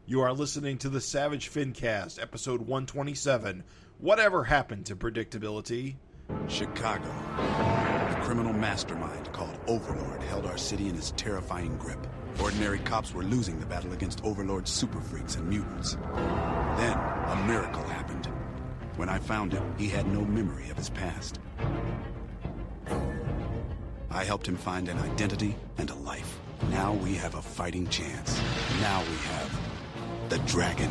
You are listening to the Savage Fincast, episode 127. Whatever happened to predictability? Chicago. A criminal mastermind called Overlord held our city in his terrifying grip. Ordinary cops were losing the battle against Overlord's super freaks and mutants. Then, a miracle happened. When I found him, he had no memory of his past. I helped him find an identity and a life. Now we have a fighting chance. Now we have the Dragon.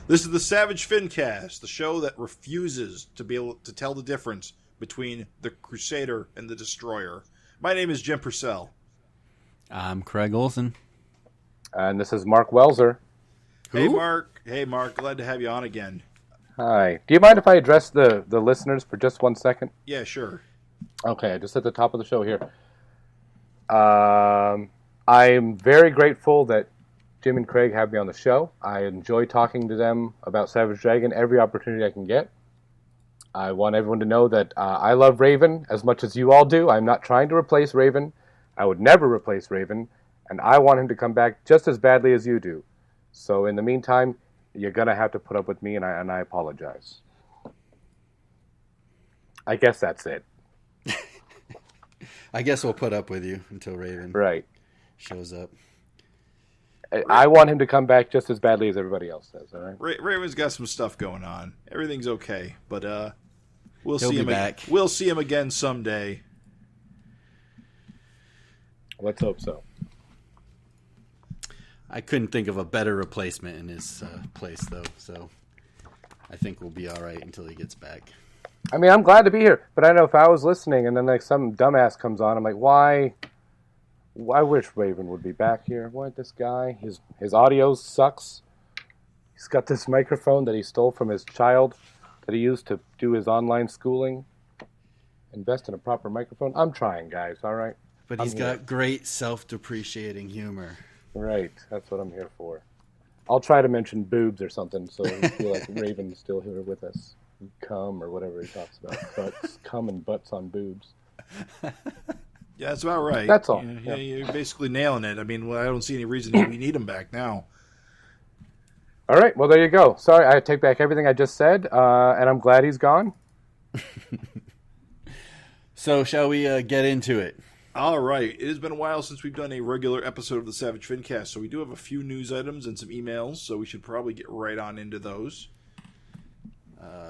This is the Savage Fincast, the show that refuses to be able to tell the difference between the Crusader and the Destroyer. My name is Jim Purcell. I'm Craig Olson. And this is Mark Welzer. Hey, Mark. Hey, Mark. Glad to have you on again. Hi. Do you mind if I address the listeners for just 1 second? Yeah, sure. Okay, just at the top of the show here. I'm very grateful that Jim and Craig have me on the show. I enjoy talking to them about Savage Dragon every opportunity I can get. I want everyone to know that I love Raven as much as you all do. I'm not trying to replace Raven. I would never replace Raven. And I want him to come back just as badly as you do. So in the meantime, you're going to have to put up with me, and I apologize. I guess that's it. I guess we'll put up with you until Raven shows up. I want him to come back just as badly as everybody else does, all right? Raven's got some stuff going on. Everything's okay, but we'll He'll see him back. We'll see him again someday. Let's hope so. I couldn't think of a better replacement in his place, though, so I think we'll be all right until he gets back. I mean, I'm glad to be here, but I know if I was listening and then like some dumbass comes on, I'm like, why? I wish Raven would be back here. Why this guy? His audio sucks. He's got this microphone that he stole from his child that he used to do his online schooling. Invest in a proper microphone. I'm trying, guys, all right? But he's got great self-depreciating humor. Right, that's what I'm here for. I'll try to mention boobs or something so we feel like Raven's still here with us. Cum or whatever he talks about. Butts, cum and butts on boobs. Yeah, that's about right. That's all. You're basically nailing it. I mean, I don't see any reason we need him back now. All right, well, there you go. Sorry, I take back everything I just said, and I'm glad he's gone. So, shall we get into it? All right. It has been a while since we've done a regular episode of the Savage Fincast, so we do have a few news items and some emails, so we should probably get right on into those.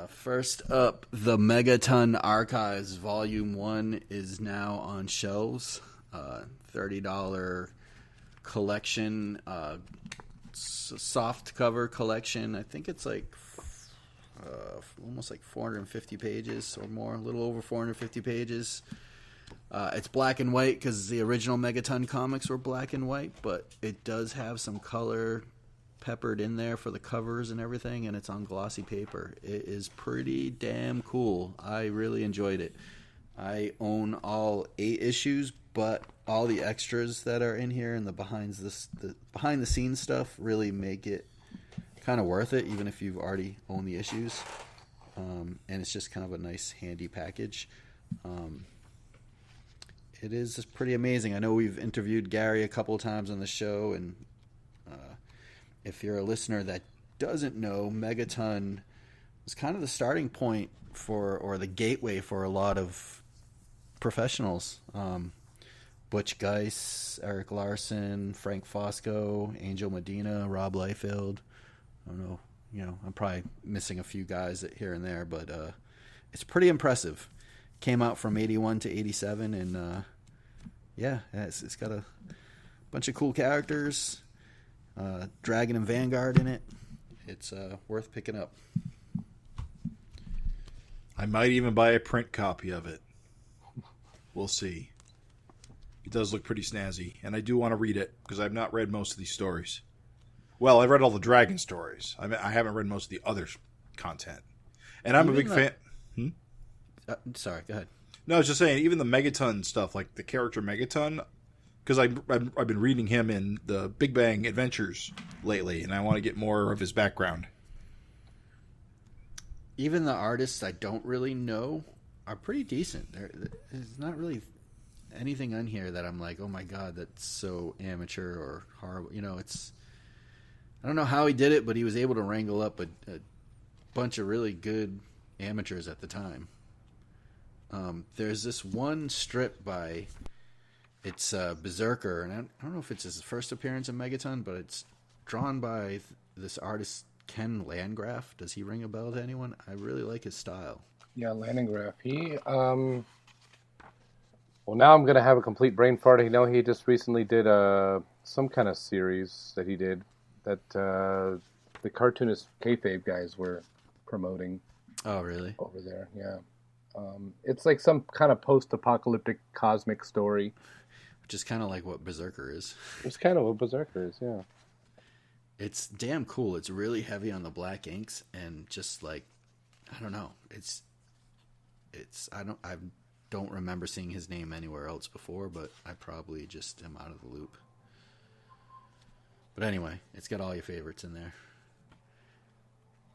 First up, the Megaton Archives Volume 1 is now on shelves. $30 collection, soft cover collection. I think it's like almost like 450 pages or more, a little over 450 pages. It's black and white because the original Megaton comics were black and white, but it does have some color peppered in there for the covers and everything, and it's on glossy paper. It is pretty damn cool. I really enjoyed it. I own all 8 issues, but all the extras that are in here and the behind the scenes stuff really make it kind of worth it, even if you've already owned the issues. And it's just kind of a nice handy package. It is just pretty amazing. I know we've interviewed Gary a couple of times on the show, and if you're a listener that doesn't know, Megaton was kind of the starting point for, or the gateway for, a lot of professionals. Butch Geis, Eric Larson, Frank Fosco, Angel Medina, Rob Liefeld. I don't know, I'm probably missing a few guys here and there, but it's pretty impressive. Came out from 81 to 87, and it's got a bunch of cool characters. Dragon and Vanguard in it. It's worth picking up. I might even buy a print copy of it. We'll see. It does look pretty snazzy, and I do want to read it because I've not read most of these stories. Well, I've read all the Dragon stories. I haven't read most of the other content, and I'm a big fan. Sorry, go ahead. No, I was just saying, even the Megaton stuff, like the character Megaton, because I've been reading him in the Big Bang Adventures lately, and I want to get more of his background. Even the artists I don't really know are pretty decent. There's not really anything on here that I'm like, oh my god, that's so amateur or horrible. You know, I don't know how he did it, but he was able to wrangle up a bunch of really good amateurs at the time. There's this one strip by, it's Berserker, and I don't know if it's his first appearance in Megaton, but it's drawn by this artist Ken Landgraf. Does he ring a bell to anyone? I really like his style. Yeah, Landgraf. Well, now I'm going to have a complete brain fart. I know he just recently did some kind of series that he did that the cartoonist kayfabe guys were promoting. Oh, really? Over there, yeah. It's like some kind of post-apocalyptic cosmic story. Which is kind of like what Berserker is. It's kind of what Berserker is, yeah. It's damn cool. It's really heavy on the black inks, and just like, I don't know. I don't remember seeing his name anywhere else before, but I probably just am out of the loop. But anyway, it's got all your favorites in there.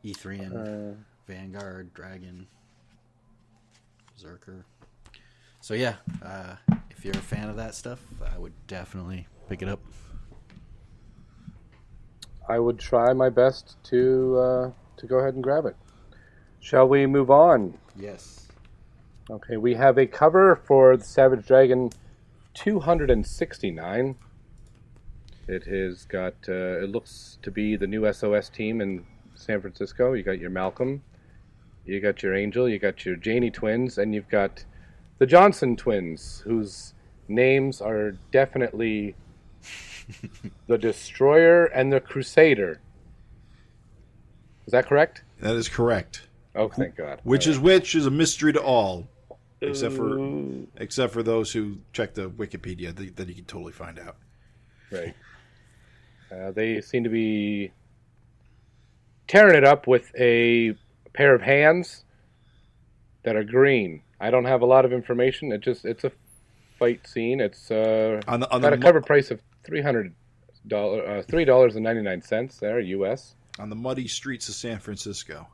Etherian, Vanguard, Dragon, Berserker. So yeah, if you're a fan of that stuff, I would definitely pick it up. I would try my best to go ahead and grab it. Shall we move on? Yes. Okay, we have a cover for the Savage Dragon 269. It has got, it looks to be the new SOS team in San Francisco. You got your Malcolm, you got your Angel, you got your Janey twins, and you've got the Johnson twins, whose names are definitely the Destroyer and the Crusader. Is that correct? That is correct. Oh, thank God. Which is a mystery to all, except for those who check the Wikipedia. That you can totally find out. Right. They seem to be tearing it up with a pair of hands that are green. I don't have a lot of information. It's a fight scene. It's got a cover price of $3.99 there, US. On the muddy streets of San Francisco.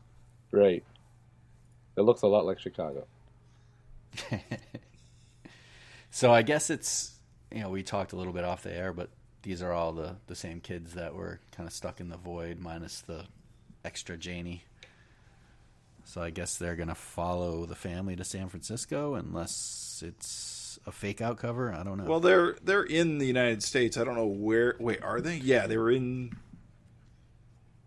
Right. It looks a lot like Chicago. So I guess it's, we talked a little bit off the air, but these are all the same kids that were kind of stuck in the void, minus the extra Janey. So I guess they're going to follow the family to San Francisco, unless it's a fake-out cover. I don't know. Well, they're in the United States. I don't know where. Wait, are they? Yeah, they were in.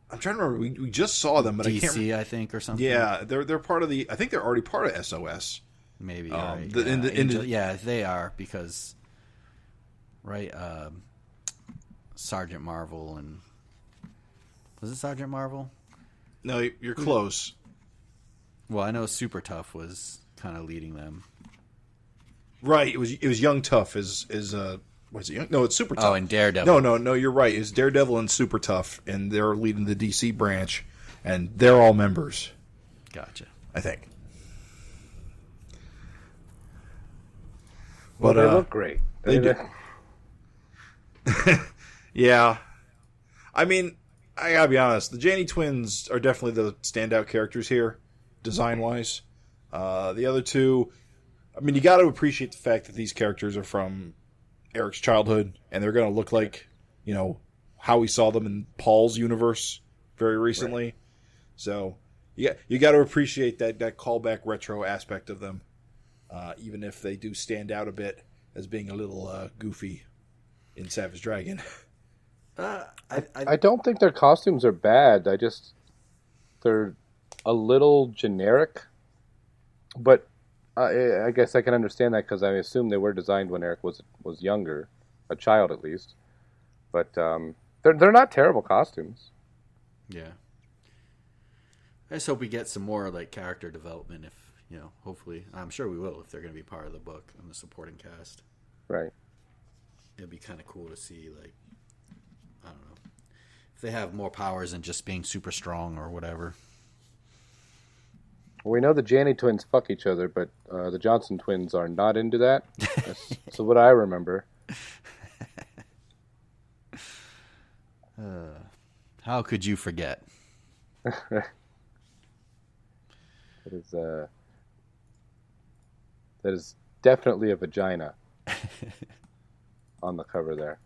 I'm trying to remember. We just saw them, but DC, I can't. I think, or something. Yeah, they're part of the. I think they're already part of SOS. Maybe. Right. Yeah, they are, because Sergeant Marvel and was it Sergeant Marvel? No, you're close. Well, I know Super Tough was kind of leading them. Right. It was Young Tough was it Young? No, it's Super Tough. Oh, and Daredevil. No, you're right. It's Daredevil and Super Tough, and they're leading the DC branch, and they're all members. Gotcha. I think. Well, they look great. They do. Yeah. I mean, I gotta be honest. The Janey twins are definitely the standout characters here, design-wise. The other two, I mean, you got to appreciate the fact that these characters are from Eric's childhood, and they're going to look like, how we saw them in Paul's universe very recently. Right. So, you got to appreciate that callback retro aspect of them, even if they do stand out a bit as being a little goofy in Savage Dragon. I don't think their costumes are bad. They're a little generic, but I guess I can understand that because I assume they were designed when Eric was younger, a child at least. But they're not terrible costumes. Yeah. I just hope we get some more character development. If hopefully, I'm sure we will if they're going to be part of the book and the supporting cast. Right. It'd be kind of cool to see I don't know, if they have more powers than just being super strong or whatever. Well, we know the Janney twins fuck each other, but the Johnson twins are not into that. That's what I remember. How could you forget? That is definitely a vagina on the cover there,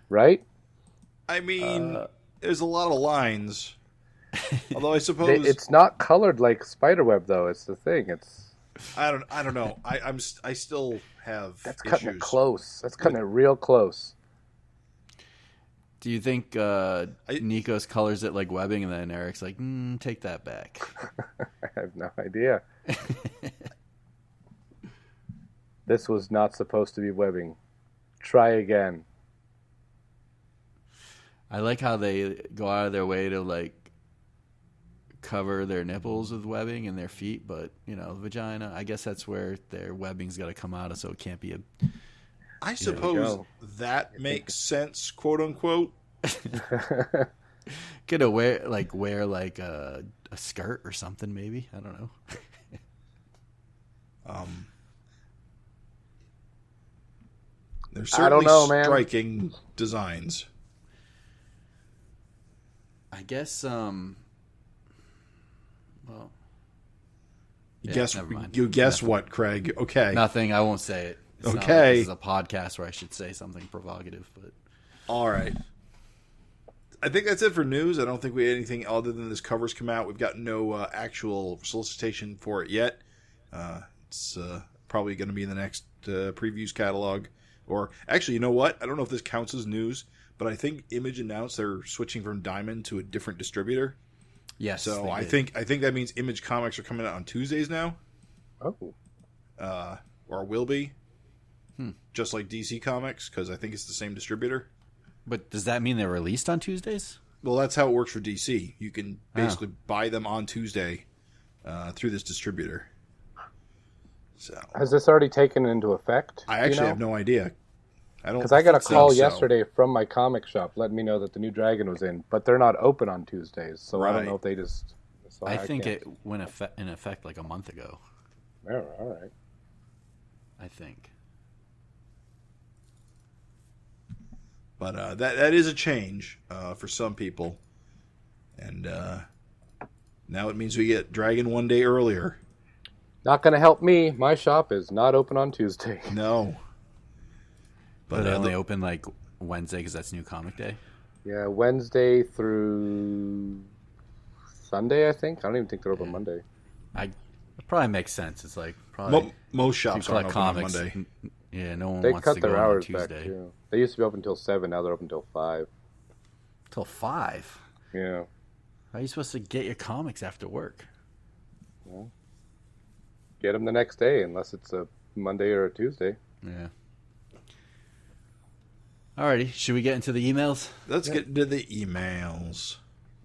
right? I mean, there's a lot of lines. Although I suppose It's not colored like spiderweb, though. It's the thing. I don't know. I still have That's cutting issues. it close. That's cutting it real close. Do you think Nikos colors it like webbing, and then Eric's like, take that back? I have no idea. This was not supposed to be webbing. Try again. I like how they go out of their way to like cover their nipples with webbing and their feet, but vagina, I guess that's where their webbing's got to come out of, so it can't be a. I suppose that makes sense, quote unquote. Could wear a skirt or something, maybe. I don't know. They're I don't certainly know, man. striking designs. I guess. Well. Never mind. You guess what, Craig? Okay. Nothing. I won't say it. It's not like Okay. this is a podcast where I should say something provocative, but. All right. I think that's it for news. I don't think we had anything other than this cover's come out. We've got no actual solicitation for it yet. It's probably going to be in the next previews catalog. Or actually, you know what? I don't know if this counts as news, but I think Image announced they're switching from Diamond to a different distributor. Yes. So they I did. think that means Image comics are coming out on Tuesdays now, Oh. or will be, just like DC Comics, because I think it's the same distributor. But does that mean they're released on Tuesdays? Well, that's how it works for DC. You can basically buy them on Tuesday through this distributor. So Has this already taken into effect? I actually have no idea. I don't, Because I got a think call so. yesterday from my comic shop letting me know that the new Dragon was in, but they're not open on Tuesdays, so I Right. don't know if they just. So I think can't- it went in effect like a month ago. Oh, all right. I think. But that is a change for some people, and now it means we get Dragon one day earlier. Not going to help me. My shop is not open on Tuesday. No, But they only open like Wednesday because that's New Comic Day. Yeah, Wednesday through Sunday, I think. I don't even think they're open Monday. It probably makes sense. It's like probably most shops people aren't like open on comics. Monday. Yeah, no one They wants cut to their go on hours back, Tuesday too. They used to be open until 7, now they're open until 5. till 5. Yeah. How are you supposed to get your comics after work? Get them the next day, unless it's a Monday or a Tuesday. Yeah. Alrighty, should we get into the emails? Let's get into the emails.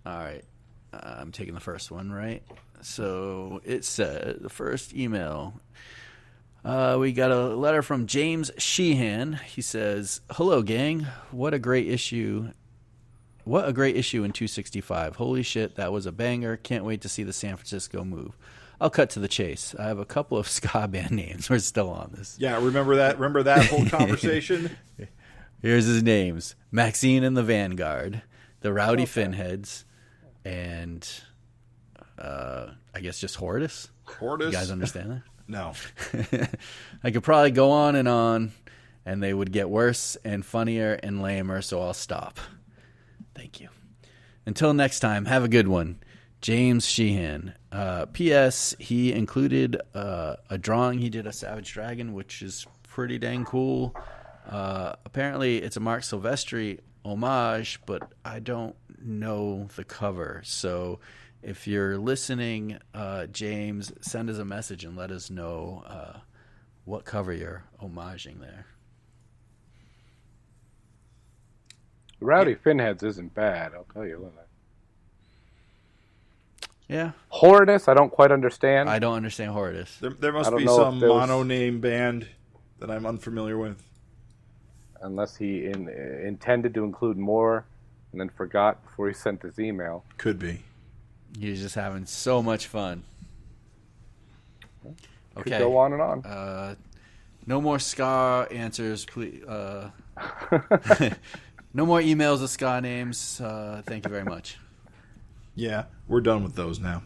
All right. I'm taking the first one, right? So it said, the first email. We got a letter from James Sheehan. He says, "Hello, gang. What a great issue. What a great issue in 265. Holy shit, that was a banger. Can't wait to see the San Francisco move. I'll cut to the chase. I have a couple of ska band names. We're still on this. Yeah, remember that whole conversation? Here's his names: Maxine and the Vanguard, the Rowdy Finheads, and I guess just Hortus. Hortus? You guys understand that? No. I could probably go on, and they would get worse and funnier and lamer, so I'll stop. Thank you. Until next time, have a good one. James Sheehan. P.S. He included a drawing he did of Savage Dragon, which is pretty dang cool. Apparently, it's a Mark Silvestri homage, but I don't know the cover. So if you're listening, James, send us a message and let us know what cover you're homaging there. Rowdy Finheads isn't bad, I'll tell you that. Yeah. Horridus, I don't quite understand. I don't understand Horridus. There must I don't be know some if there was- mono name band that I'm unfamiliar with. Unless he intended to include more and then forgot before he sent this email. Could be. He was just having so much fun. Could go on and on. No more Ska answers, please. No more emails of Ska names. Thank you very much. Yeah, we're done with those now.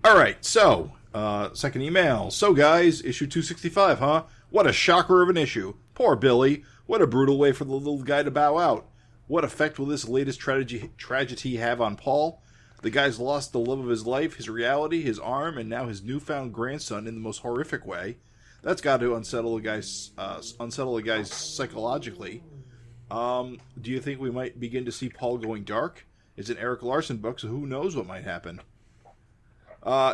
All right, so, second email. So, guys, issue 265, huh? What a shocker of an issue. Poor Billy. What a brutal way for the little guy to bow out. What effect will this latest tragedy have on Paul? The guy's lost the love of his life, his reality, his arm, and now his newfound grandson in the most horrific way. That's got to unsettle a guy psychologically. Do you think we might begin to see Paul going dark? It's an Eric Larson book, so who knows what might happen.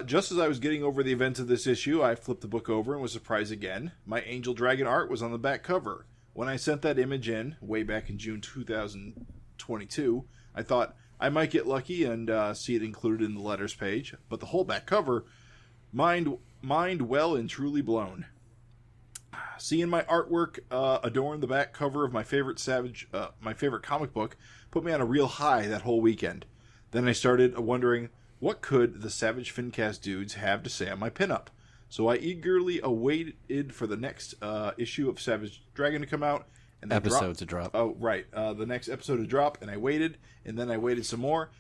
Just as I was getting over the events of this issue, I flipped the book over and was surprised again. My Angel Dragon art was on the back cover. When I sent that image in, way back in June 2022, I thought I might get lucky and see it included in the letters page, but the whole back cover, mind well and truly blown. Seeing my artwork adorn the back cover of my favorite comic book put me on a real high that whole weekend. Then I started wondering, what could the Savage Fincast dudes have to say on my pinup? So I eagerly awaited for the next issue of Savage Dragon to come out. And to drop. Oh, right. The next episode to drop, and I waited, and then I waited some more.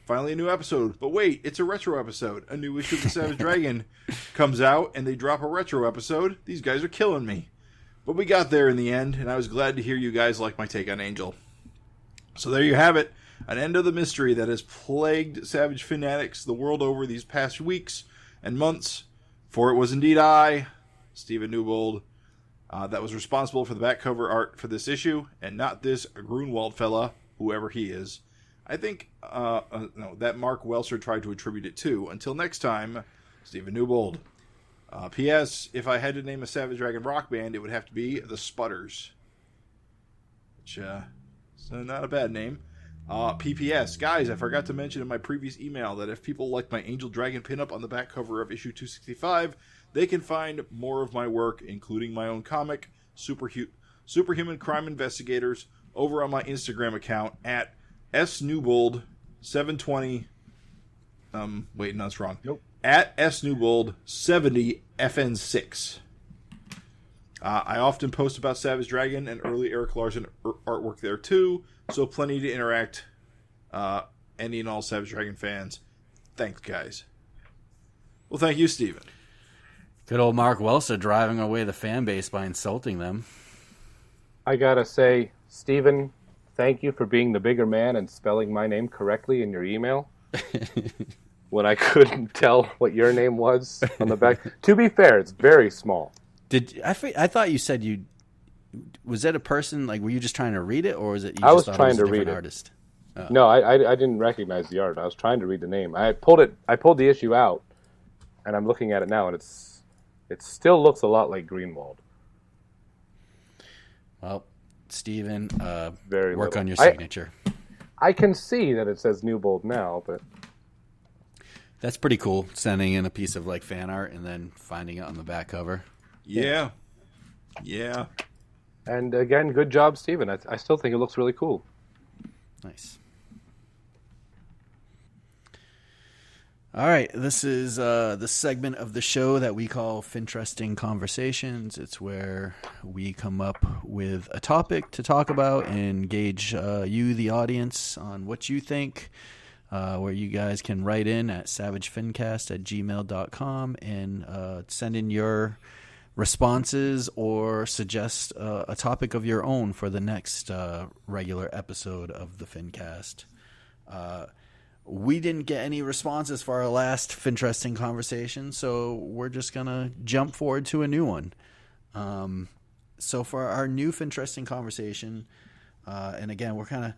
Finally, a new episode. But wait, it's a retro episode. A new issue of the Savage Dragon comes out, and they drop a retro episode. These guys are killing me. But we got there in the end, and I was glad to hear you guys like my take on Angel. So there you have it. An end of the mystery that has plagued Savage fanatics the world over these past weeks and months. For it was indeed I, Stephen Newbold, that was responsible for the back cover art for this issue, and not this Grunwald fella, whoever he is. I think that Mark Welser tried to attribute it to. Until next time, Stephen Newbold. P.S. If I had to name a Savage Dragon rock band, it would have to be the Sputters. Which, so not a bad name. P.P.S. Guys, I forgot to mention in my previous email that if people like my Angel Dragon pinup on the back cover of issue 265, they can find more of my work, including my own comic, Superhuman Crime Investigators, over on my Instagram account at snewbold720. Wait, no, that's wrong. Nope. At snewbold70fn6. I often post about Savage Dragon and early Eric Larson artwork there too, so plenty to interact. Any and all Savage Dragon fans. Thanks, guys. Well, thank you, Steven. Good old Mark Welser driving away the fan base by insulting them. I gotta say, Stephen, thank you for being the bigger man and spelling my name correctly in your email. When I couldn't tell what your name was on the back. To be fair, it's very small. I thought you said you... Was that a person, like, were you just trying to read it, or was it you I just was thought trying it was to a read different it. artist? Oh. No, I didn't recognize the art. I was trying to read the name. I pulled the issue out, and I'm looking at it now, and it still looks a lot like Greenwald. Well, Steven, Very work little. on your signature. I can see that it says Newbold now, but... That's pretty cool, sending in a piece of like fan art and then finding it on the back cover. Yeah. And again, good job, Stephen. I still think it looks really cool. Nice. All right, this is the segment of the show that we call Finteresting Conversations. It's where we come up with a topic to talk about and gauge you, the audience, on what you think. Where you guys can write in at savagefincast@gmail.com and send in your responses or suggest a topic of your own for the next regular episode of the Fincast. We didn't get any responses for our last Finteresting conversation, so we're just going to jump forward to a new one. So for our new Finteresting conversation, and again, we're kind of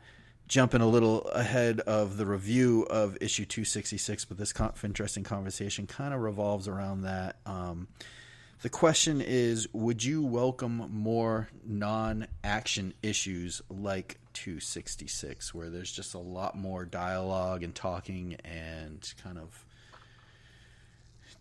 jumping a little ahead of the review of issue 266, but this interesting conversation kind of revolves around that. The question is, would you welcome more non-action issues like 266, where there's just a lot more dialogue and talking and kind of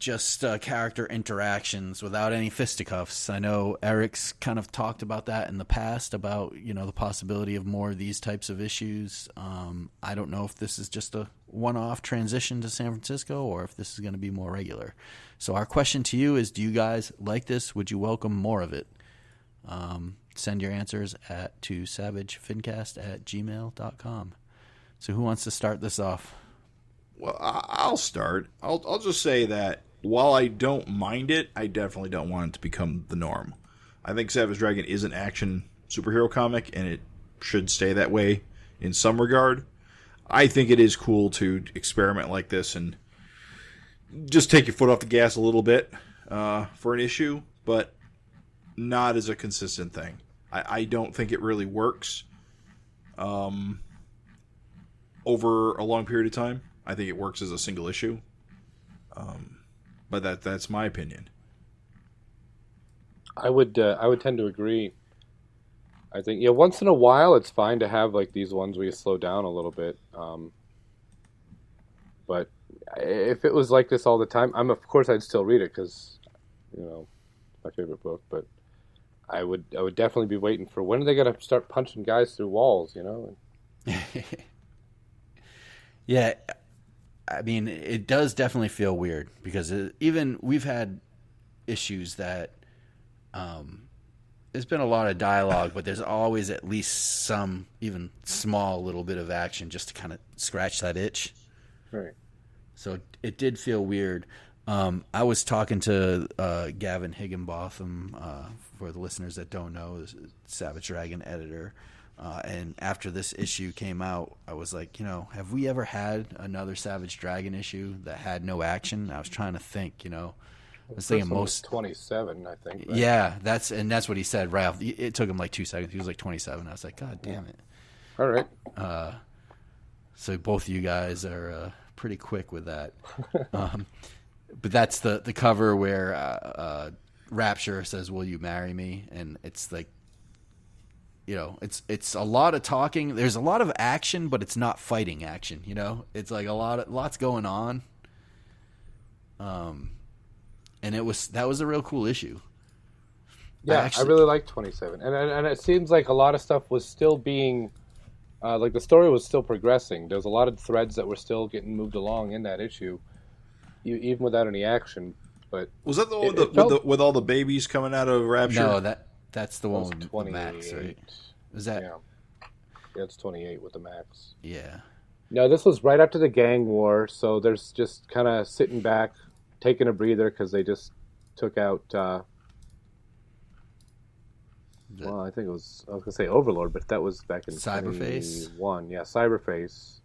just character interactions without any fisticuffs. I know Eric's kind of talked about that in the past, about, you know, the possibility of more of these types of issues. I don't know if this is just a one-off transition to San Francisco or if this is going to be more regular. So our question to you is, do you guys like this? Would you welcome more of it? Send your answers to savagefincast@gmail.com. So who wants to start this off? Well, I'll start. I'll just say that while I don't mind it, I definitely don't want it to become the norm. I think Savage Dragon is an action superhero comic, and it should stay that way in some regard. I think it is cool to experiment like this and just take your foot off the gas a little bit for an issue, but not as a consistent thing. I don't think it really works over a long period of time. I think it works as a single issue. But that's my opinion. I would tend to agree. I think, once in a while it's fine to have like these ones where you slow down a little bit. But if it was like this all the time, of course I'd still read it because, it's my favorite book. But I would definitely be waiting for, when are they going to start punching guys through walls? Yeah, I mean, it does definitely feel weird because even we've had issues that there's been a lot of dialogue, but there's always at least some even small little bit of action just to kind of scratch that itch. Right. So it did feel weird. I was talking to Gavin Higginbotham, for the listeners that don't know, this is Savage Dragon editor. And after this issue came out, I was like, have we ever had another Savage Dragon issue that had no action? I was trying to think, I was thinking most 27, I think. Right? Yeah, that's what he said. Right off, it took him like 2 seconds. He was like 27. I was like, God damn it! All right. So both of you guys are pretty quick with that. But that's the cover where Rapture says, "Will you marry me?" And it's like, it's a lot of talking. There's a lot of action, but it's not fighting action. It's like lots going on. And that was a real cool issue. Yeah, I really like 27, and it seems like a lot of stuff was still being, like the story was still progressing. There's a lot of threads that were still getting moved along in that issue, even without any action. But was that the one with all the babies coming out of Rapture? No, that's the one with 28. Max, right? Is that? Yeah, it's 28 with the Max. Yeah. No, this was right after the gang war, so there's just kind of sitting back, taking a breather because they just took out. Well, I think I was going to say Overlord, but that was back in Cyberface. 21. Yeah, Cyberface.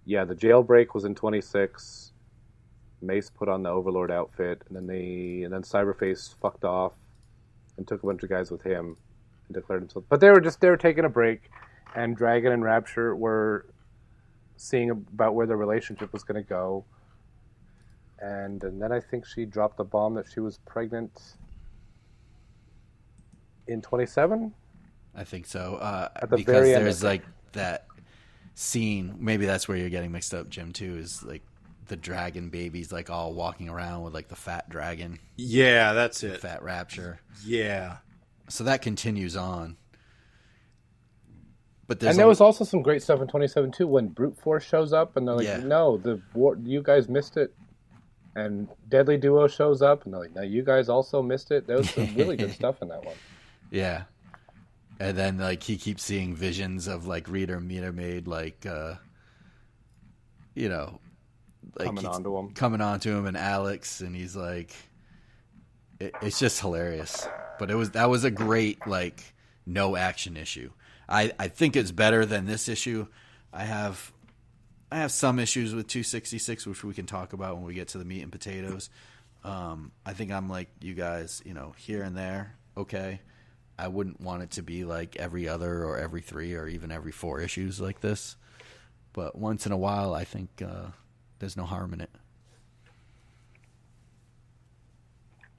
Yeah, the jailbreak was in 26. Mace put on the Overlord outfit, and then Cyberface fucked off and took a bunch of guys with him and declared himself. But they were taking a break, and Dragon and Rapture were seeing about where their relationship was going to go. And then I think she dropped the bomb that she was pregnant in 27. I think so. At the because very end, there's like that scene. Maybe that's where you're getting mixed up, Jim. Too is like the dragon babies, like all walking around with like the fat dragon. Yeah, that's it. Fat Rapture. Yeah. So that continues on. But there was also some great stuff in 27 too when Brute Force shows up and they're like, "No, the war, you guys missed it." And Deadly Duo shows up and they're like, "No, you guys also missed it." There was some really good stuff in that one. Yeah. And then like he keeps seeing visions of like Reader Meter Maid, like like coming onto him and Alex, and he's like, it's just hilarious. But that was a great like no action issue. I think it's better than this issue. I have some issues with 266, which we can talk about when we get to the meat and potatoes. I think I'm like you guys, here and there. Okay. I wouldn't want it to be like every other or every 3 or even every 4 issues like this. But once in a while, I think there's no harm in it.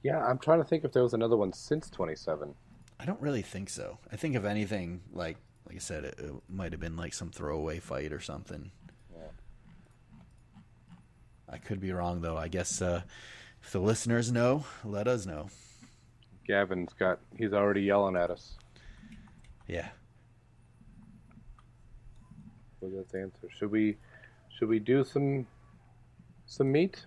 Yeah, I'm trying to think if there was another one since 27. I don't really think so. I think if anything, like I said, it might have been like some throwaway fight or something. Yeah. I could be wrong, though. I guess If the listeners know, let us know. He's already yelling at us. Yeah. So that's the answer. Should we do some meat?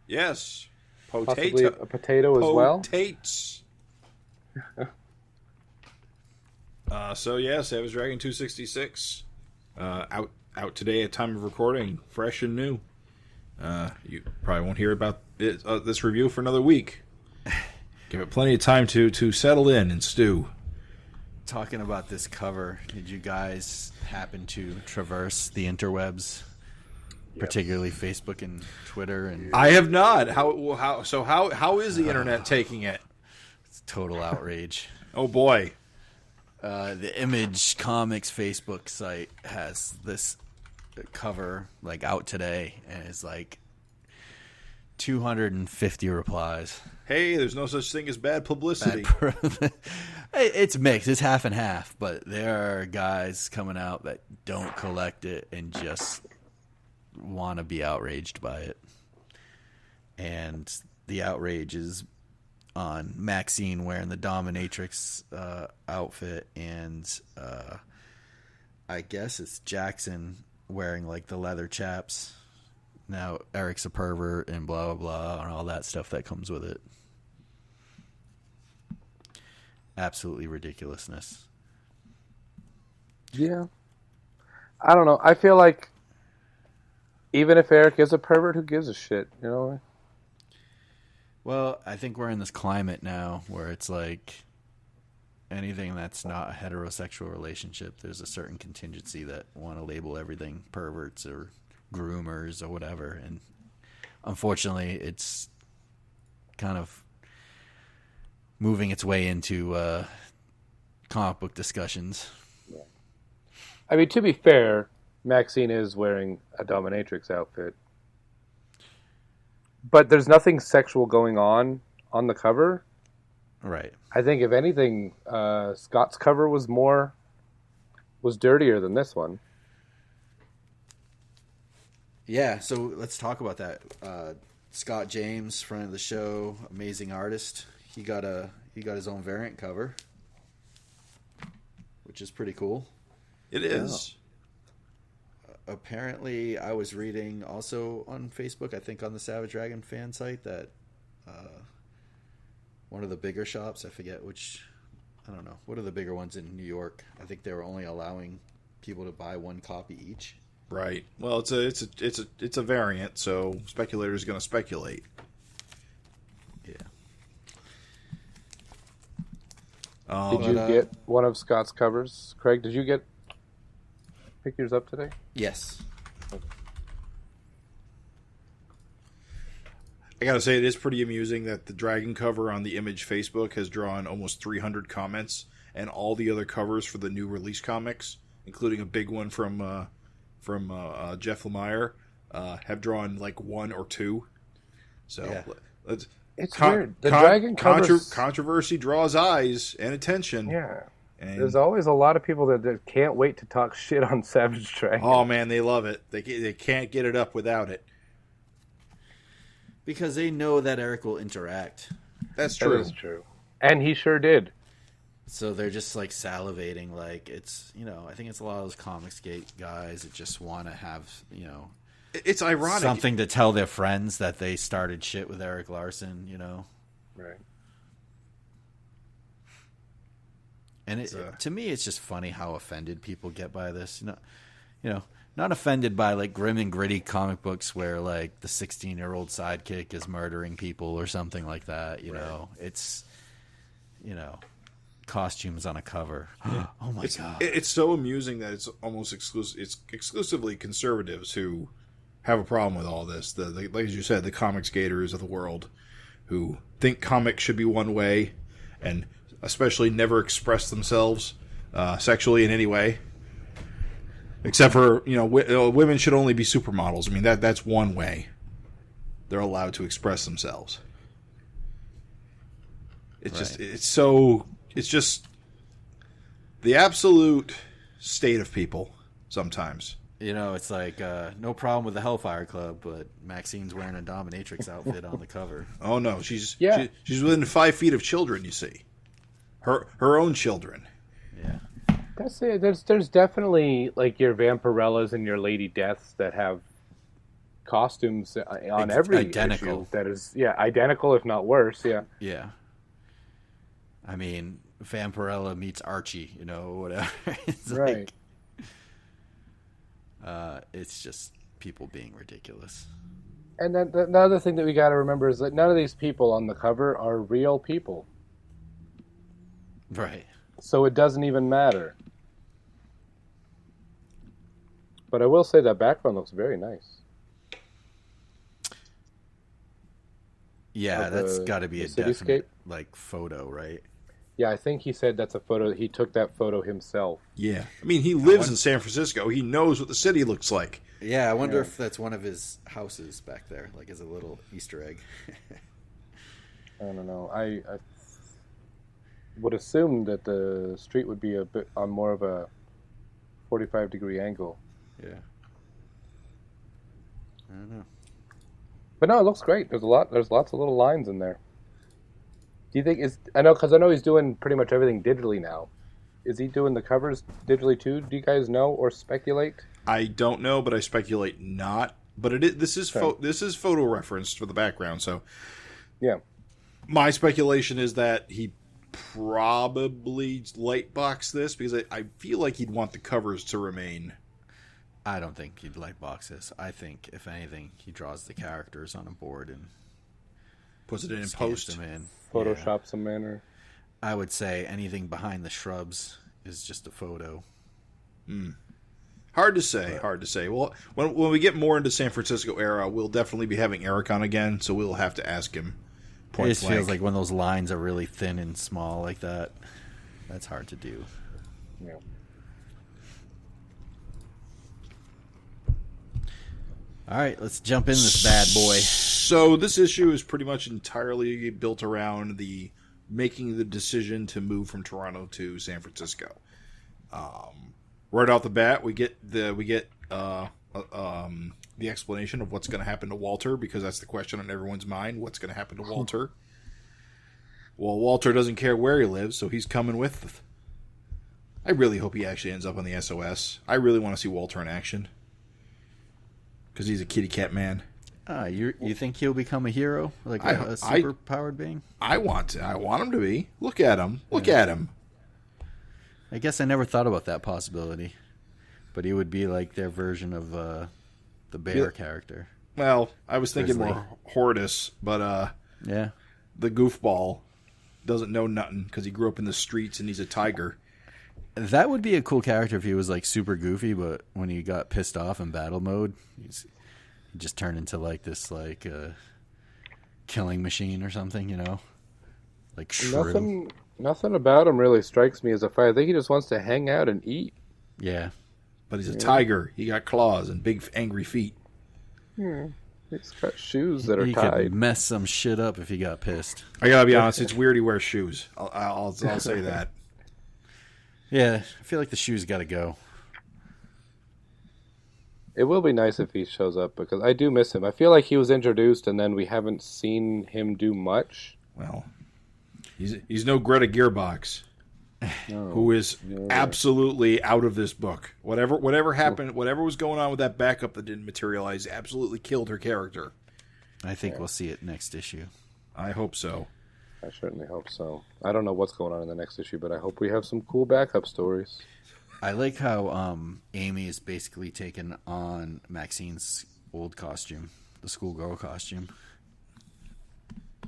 Yes. Possibly a potato as well. Potates. Savage Dragon 266 out today at time of recording, fresh and new. You probably won't hear about this review for another week. Give it plenty of time to settle in and stew. Talking about this cover, did you guys happen to traverse the interwebs, particularly Facebook and Twitter? And I have not. How is the internet taking it? it's total outrage. Oh boy. The Image Comics Facebook site has this cover like out today, and it's like 250 replies. Hey, there's no such thing as bad publicity. It's mixed. It's half and half, but there are guys coming out that don't collect it and just want to be outraged by it. And the outrage is on Maxine wearing the Dominatrix outfit, and I guess it's Jackson wearing like the leather chaps. Now Eric's a pervert and blah, blah, blah, and all that stuff that comes with it. Absolutely ridiculousness. Yeah. I don't know. I feel like even if Eric is a pervert, who gives a shit, you know? Well, I think we're in this climate now where it's like anything that's not a heterosexual relationship, there's a certain contingency that want to label everything perverts or groomers or whatever. And unfortunately, it's kind of moving its way into comic book discussions. I mean, to be fair, Maxine is wearing a dominatrix outfit. But there's nothing sexual going on the cover. Right. I think, if anything, Scott's cover was dirtier than this one. Yeah, so let's talk about that. Scott James, friend of the show, amazing artist. He got his own variant cover, which is pretty cool. It is. Apparently, I was reading also on Facebook, I think on the Savage Dragon fan site, that one of the bigger shops, I forget which, I don't know, what are the bigger ones in New York? I think they were only allowing people to buy one copy each. Right. Well, it's a variant, so speculators are going to speculate. Yeah. Did you get one of Scott's covers? Craig, did you pick yours up today? Yes. I gotta say, it is pretty amusing that the Dragon cover on the Image Facebook has drawn almost 300 comments, and all the other covers for the new release comics, including a big one from Jeff Lemire, have drawn like 1 or 2. So Yeah. It's weird. The Dragon covers... controversy draws eyes and attention. Yeah. And there's always a lot of people that can't wait to talk shit on Savage Dragon. Oh man, they love it. They can't get it up without it. Because they know that Eric will interact. That's true. That is true. And he sure did. So they're just like salivating, like it's, I think it's a lot of those Comicsgate guys that just want to have, it's ironic. Something to tell their friends that they started shit with Eric Larson, Right. And to me, it's just funny how offended people get by this. Not offended by like grim and gritty comic books where like the 16-year-old sidekick is murdering people or something like that. It's costumes on a cover. Oh my god! It's so amusing that it's almost exclusive. It's exclusively conservatives who have a problem with all this. Like as you said, the comics gators of the world who think comics should be one way, and especially never express themselves sexually in any way, except for women should only be supermodels. I mean that's one way they're allowed to express themselves. It's just the absolute state of people sometimes. You know, it's like no problem with the Hellfire Club, but Maxine's wearing a dominatrix outfit on the cover. Oh no, she's Yeah. she's within 5 feet of children. You see, her own children. Yeah. That's it. There's definitely like your Vampirellas and your Lady Deaths that have costumes on every Identical. issue that is identical if not worse. Yeah. Yeah. I mean, Vampirella meets Archie, you know, whatever. It's Right. it's just people being ridiculous. And then the other thing that we got to remember is that none of these people on the cover are real people, Right. so it doesn't even matter. But I will say that background looks very nice. Yeah, Of that's the- got to be the a cityscape? definite like photo, right? Yeah, I think he said that's a photo. He took that photo himself. Yeah, I mean, he lives in San Francisco. He knows what the city looks like. Yeah, I wonder if that's one of his houses back there, like as a little Easter egg. I don't know. I would assume that the street would be a bit on more of a 45-degree angle. Yeah. I don't know. But no, it looks great. There's lots of little lines in there. Do you think I know he's doing pretty much everything digitally now. Is he doing the covers digitally too? Do you guys know or speculate? I don't know, but I speculate not. But this is photo referenced for the background, so Yeah. my speculation is that he probably lightbox this because I feel like he'd want the covers to remain. I don't think he'd like boxes. I think, if anything, he draws the characters on a board and Puts it in scans post. them in. Photoshop some manner. I would say anything behind the shrubs is just a photo. Hard to say. Well, when we get more into San Francisco era, we'll definitely be having Eric on again, so we'll have to ask him. It Point just blank. feels like when those lines are really thin and small like that, that's hard to do. Yeah. All right, let's jump in this bad boy. So this issue is pretty much entirely built around the making the decision to move from Toronto to San Francisco. Right off the bat, we get the explanation of what's going to happen to Walter, because that's the question on everyone's mind. What's going to happen to Walter? Well, Walter doesn't care where he lives, so he's coming with. I really hope he actually ends up on the SOS. I really want to see Walter in action because he's a kitty cat man. You think he'll become a hero, like I- a super powered being? I want him to be. Look at him. Look at him. I guess I never thought about that possibility, but he would be like their version of the bear Yeah. character. Well, I was thinking Grizzly. more Hortus, but Yeah, the goofball doesn't know nothing because he grew up in the streets and he's a tiger. that would be a cool character if he was like super goofy, but when he got pissed off in battle mode, he just turned into like this like killing machine or something, you know, like shrew. Nothing about him really strikes me as a fighter. I think he just wants to hang out and eat. Yeah, But he's a tiger. He got claws and big angry feet. He's got shoes that are he tied. could mess some shit up if he got pissed. I gotta be honest, it's weird he wears shoes. I'll say that. Yeah, I feel like the shoes got to go. It will be nice if he shows up because I do miss him. I feel like he was introduced and then we haven't seen him do much. Well, he's no Greta Gearbox, who is absolutely out of this book. Whatever happened, whatever was going on with that backup that didn't materialize, absolutely killed her character. I think we'll see it next issue. I hope so. I certainly hope so. I don't know what's going on in the next issue, but I hope we have some cool backup stories. I like how Amy is basically taken on Maxine's old costume, the schoolgirl costume.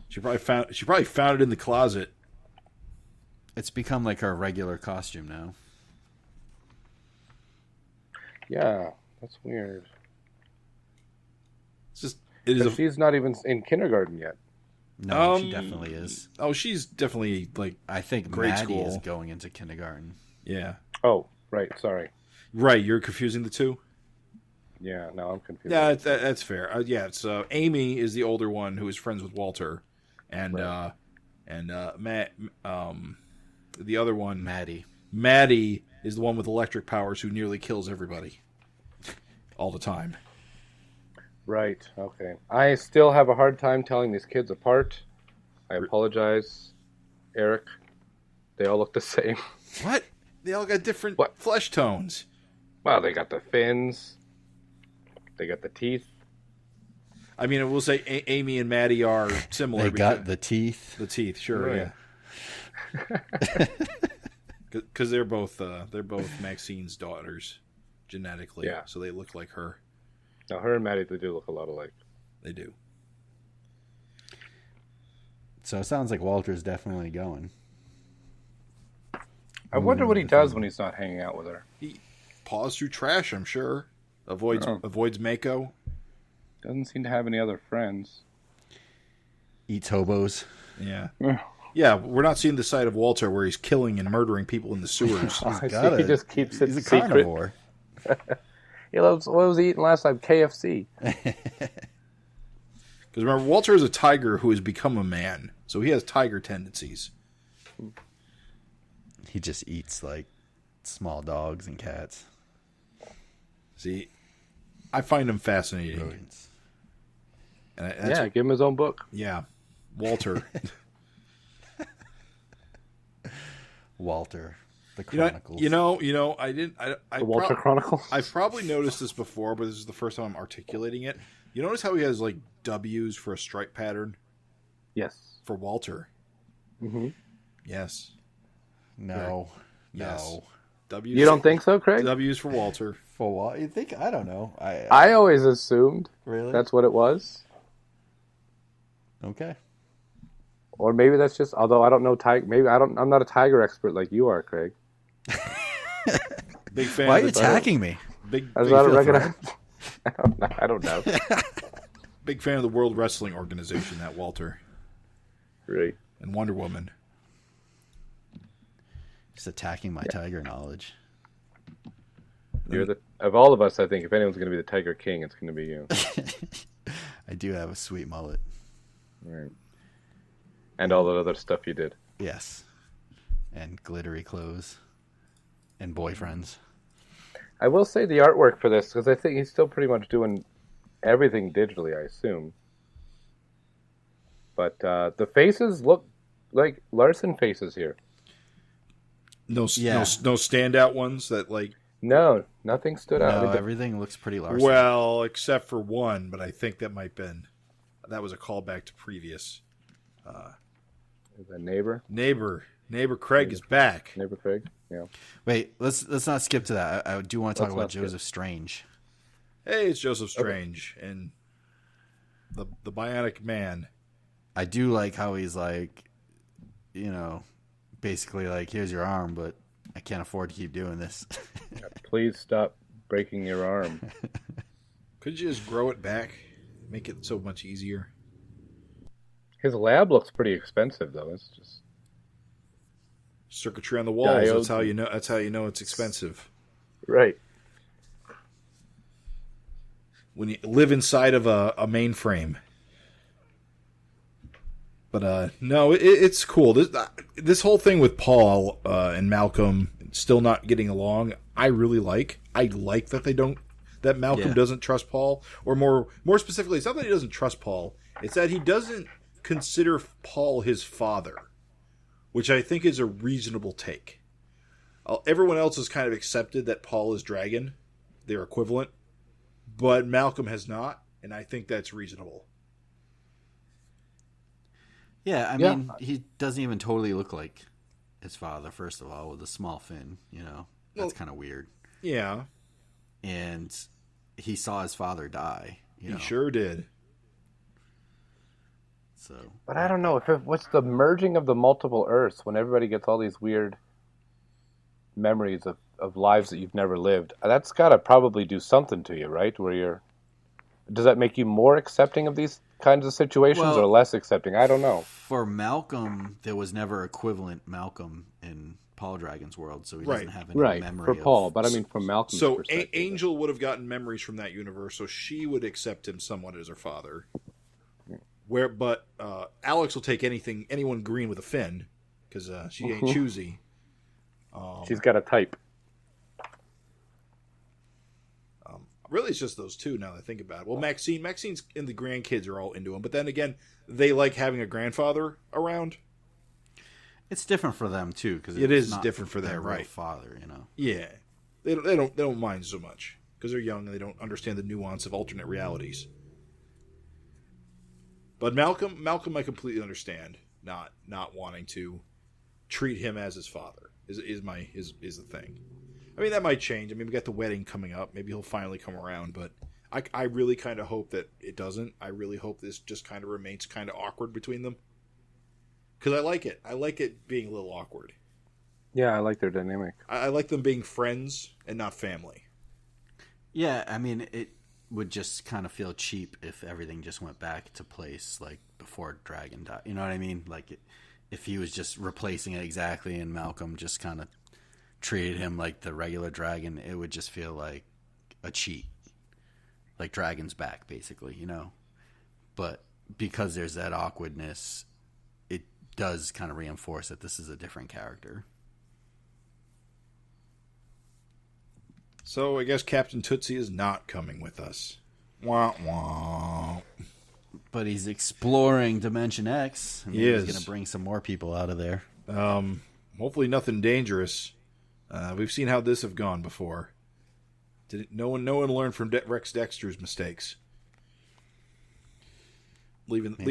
She probably found it in the closet. It's become like her regular costume now. Yeah, that's weird. It's just it is. But she's not even in kindergarten yet. No, she definitely is. She's definitely like I think grade Maddie is school. going into kindergarten. Yeah. Oh, right. Sorry. Right. You're confusing the two. Yeah, now I'm confused. Yeah, that's fair. It's Amy is the older one who is friends with Walter, and Matt, the other one, Maddie. Maddie, is the one with electric powers who nearly kills everybody. all the time. Right. Okay. I still have a hard time telling these kids apart. I apologize, Eric. They all look the same. What? They all got different What? flesh tones. Well, they got the fins. They got the teeth. I mean, we'll say Amy and Maddie are similar. They got because- the teeth. the teeth, sure, Right. yeah. Because they're both Maxine's daughters genetically, Yeah. so they look like her. Now, her and Maddie, they do look a lot alike. They do. So it sounds like Walter's definitely going. I wonder what he does when he's not hanging out with her. He paws through trash, I'm sure. Avoids Mako. Doesn't seem to have any other friends. Eats hobos. Yeah. Yeah, we're not seeing the side of Walter where he's killing and murdering people in the sewers. I Got see. He it. just keeps it He's a secret. carnivore. He loves, what was he eating last time? KFC. Because remember, Walter is a tiger who has become a man, so he has tiger tendencies. He just eats like small dogs and cats. See, I find him fascinating. Rodents. And that's, Yeah, give him his own book. yeah, Walter. Walter, the You know, Chronicles. I didn't. I The Walter Chronicles. I've probably noticed this before, but this is the first time I'm articulating it. You notice how he has like W's for a stripe pattern Yes. for Walter? Mm-hmm. Yes. No. Yes. No. W's. You don't think so, Craig? W's for Walter. For what? You think? I don't know. I always assumed really? that's what it was. Okay. Or maybe that's just, although I don't know tiger. Maybe I'm not a tiger expert like you are, Craig. Big fan. Why are of you the, attacking me? Big, I was big, not feel recognize. I don't know. big fan of the World Wrestling Organization. That Walter Right. and Wonder Woman. Just attacking my tiger knowledge. You're the of all of us. I think if anyone's going to be the Tiger King, it's going to be you. I do have a sweet mullet. Right. And all that other stuff you did. Yes. And glittery clothes. And boyfriends. I will say the artwork for this, because I think he's still pretty much doing everything digitally, I assume. But the faces look like Larson faces here. No Yeah. no standout ones that like. No, nothing stood out. No, I mean, everything looks pretty Larson. Well, except for one, but I think that was a callback to previous. the neighbor Craig is back. Craig. Yeah. Wait, let's not skip to that. I do want to talk Let's about not skip. Joseph Strange. Hey, it's Joseph Strange and the Bionic Man. I do like how he's like, basically like, here's your arm, but I can't afford to keep doing this. Please stop breaking your arm. Could you just grow it back, make it so much easier? His lab looks pretty expensive, though. It's just Circuitry on the walls. Diodes. That's how you know it's expensive. right. When you live inside of a mainframe. But no, it's cool. This whole thing with Paul and Malcolm still not getting along, I really like. I like that Malcolm Yeah. doesn't trust Paul, or more specifically, it's not that he doesn't trust Paul. It's that he doesn't consider Paul his father, which I think is a reasonable take. Everyone else has kind of accepted that Paul is Dragon, their equivalent, but Malcolm has not, and I think that's reasonable. Yeah, I Yeah. mean, he doesn't even totally look like his father, first of all, with a small fin, That's Well- kind of weird. Yeah, And he saw his father die, he sure did. So, But I don't know what's the merging of the multiple Earths when everybody gets all these weird memories of lives that you've never lived. That's got to probably do something to you, right? Does that make you more accepting of these kinds of situations Well- or less accepting? I don't know. for Malcolm, there was never equivalent Malcolm in Paul Dragon's world, so he Right. doesn't have any Right, memory for of... Paul, but I mean from Malcolm's So perspective. Angel would have gotten memories from that universe, so she would accept him somewhat as her father. But Alex will take anyone green with a fin, because she ain't choosy. She's got a type. Really, it's just those two now that I think about it. Well, Maxine's and the grandkids are all into him, but then again, they like having a grandfather around. It's different for them too, because It is different for them, their real right? father, you know. Yeah, they don't mind so much because they're young and they don't understand the nuance of alternate realities. But Malcolm, I completely understand not wanting to treat him as his father is the thing. I mean, that might change. I mean, we got the wedding coming up. Maybe he'll finally come around, but I really kind of hope that it doesn't. I really hope this just kind of remains kind of awkward between them. Because I like it. I like it being a little awkward. Yeah, I like their dynamic. I like them being friends and not family. Yeah, I mean, it would just kind of feel cheap if everything just went back to place like before Dragon died. You know what I mean? Like if he was just replacing it exactly and Malcolm just kind of treated him like the regular Dragon, it would just feel like a cheat. Like Dragon's back, basically, you know? But because there's that awkwardness, it does kind of reinforce that this is a different character. So I guess Captain Tootsie is not coming with us. Wah, wah. But he's exploring Dimension X. He is. He's going to bring some more people out of there. Hopefully nothing dangerous. We've seen how this have gone before. No one learned from Rex Dexter's mistakes. Leaving the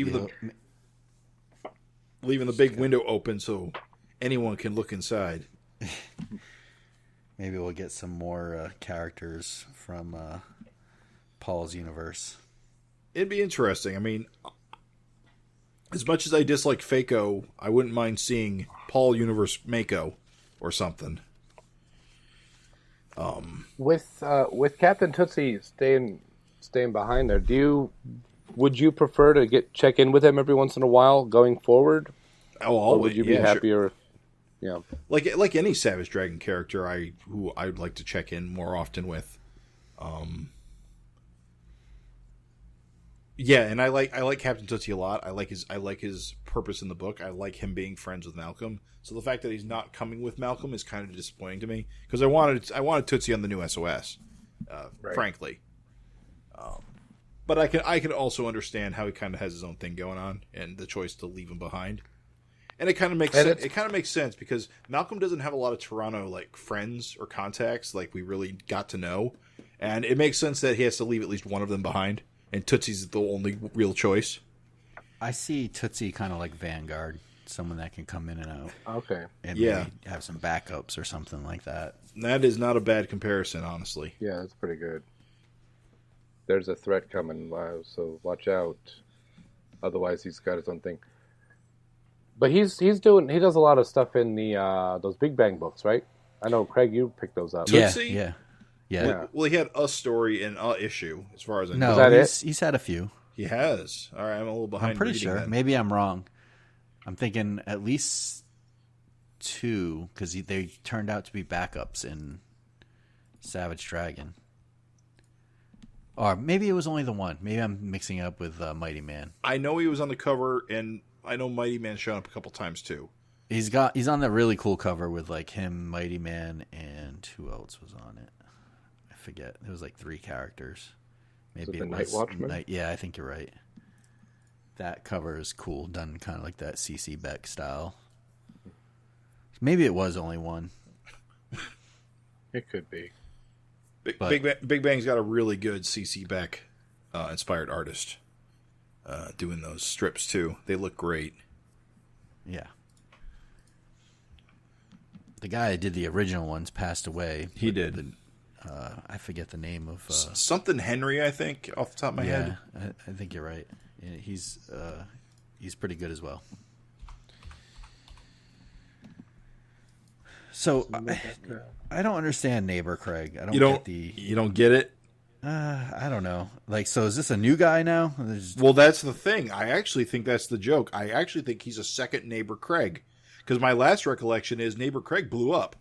big window open so anyone can look inside. Maybe we'll get some more characters from Paul's universe. It'd be interesting. I mean, as much as I dislike Fako, I wouldn't mind seeing Paul Universe Mako or something. With Captain Tootsie staying behind there, would you prefer to check in with him every once in a while going forward? Oh, always. Or would you be happier? Sure. Yeah, like any Savage Dragon character, who I'd like to check in more often with. Yeah, and I like Captain Tootsie a lot. I like his purpose in the book. I like him being friends with Malcolm. So the fact that he's not coming with Malcolm is kind of disappointing to me because I wanted Tootsie on the new SOS, right. Frankly. But I can also understand how he kind of has his own thing going on and the choice to leave him behind. And it kind of makes sense. It kind of makes sense because Malcolm doesn't have a lot of Toronto like friends or contacts like we really got to know, and it makes sense that he has to leave at least one of them behind. And Tootsie's the only real choice. I see Tootsie kind of like Vanguard, someone that can come in and out. Okay. And maybe have some backups or something like that. That is not a bad comparison, honestly. Yeah, that's pretty good. There's a threat coming, so watch out. Otherwise, he's got his own thing. But he does a lot of stuff in the those Big Bang books, right? I know, Craig, you picked those up. Tootsie? Yeah. Well, he had a story and a issue, as far as I know. No, he's had a few. He has. All right, I'm a little behind. I'm pretty sure. That. Maybe I'm wrong. I'm thinking at least 2, because they turned out to be backups in Savage Dragon. Or maybe it was only the one. Maybe I'm mixing it up with Mighty Man. I know he was on the cover, and I know Mighty Man showed up a couple times too. He's on that really cool cover with like him, Mighty Man, and who else was on it? I forget. There was like 3 characters. Maybe it was Night Watchman? Yeah, I think you're right. That cover is cool, done kind of like that CC Beck style. Maybe it was only one. It could be. Big Bang's got a really good CC Beck inspired artist doing those strips too. They look great. Yeah. The guy that did the original ones passed away. He did. I forget the name of something Henry, I think, off the top of my head. I think you're right. Yeah, he's pretty good as well. So I don't understand Neighbor Craig. I don't get the. You don't get it. I don't know. Like, so is this a new guy now? Well, that's the thing. I actually think that's the joke. I actually think he's a second Neighbor Craig, because my last recollection is Neighbor Craig blew up.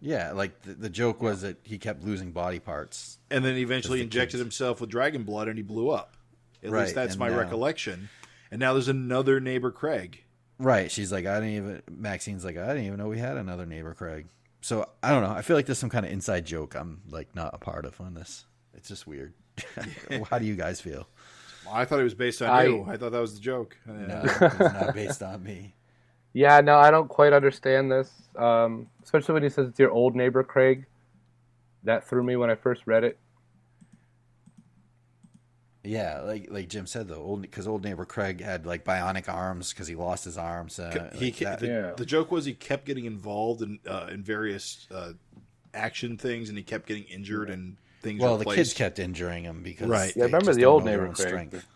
Yeah, like the joke was that he kept losing body parts. And then eventually injected himself with dragon blood and he blew up. At least that's my recollection. And now there's another Neighbor Craig. Right. She's like, Maxine's like, I didn't even know we had another Neighbor Craig. So I don't know. I feel like there's some kind of inside joke I'm like not a part of on this. It's just weird. How do you guys feel? Well, I thought it was based on you. I thought that was the joke. No, it's not based on me. Yeah, no, I don't quite understand this. Especially when he says it's your old neighbor Craig. That threw me when I first read it. Yeah, like Jim said though, because old neighbor Craig had like bionic arms because he lost his arms. The joke was he kept getting involved in various action things, and he kept getting injured and things. Well, replaced. the kids kept injuring him because right. Yeah, I remember just the don't old know their neighbor own Craig. strength.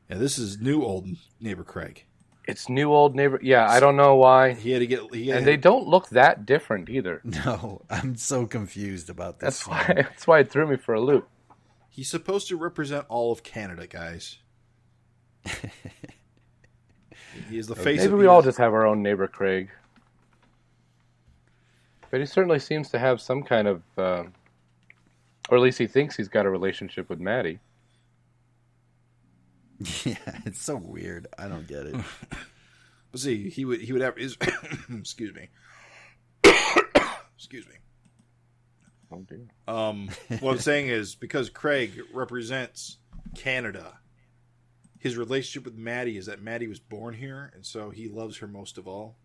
Yeah, this is new old neighbor Craig. It's new old neighbor. Yeah, I don't know why. He had to get. And they don't look that different either. No, I'm so confused about this. That's why it threw me for a loop. He's supposed to represent all of Canada, guys. He is the face. Maybe we all just have our own neighbor Craig. But he certainly seems to have some kind of, or at least he thinks he's got a relationship with Maddie. Yeah, it's so weird. I don't get it. But see, he would have his. Excuse me. Excuse me. Oh dear. What I'm saying is because Craig represents Canada, his relationship with Maddie is that Maddie was born here, and so he loves her most of all.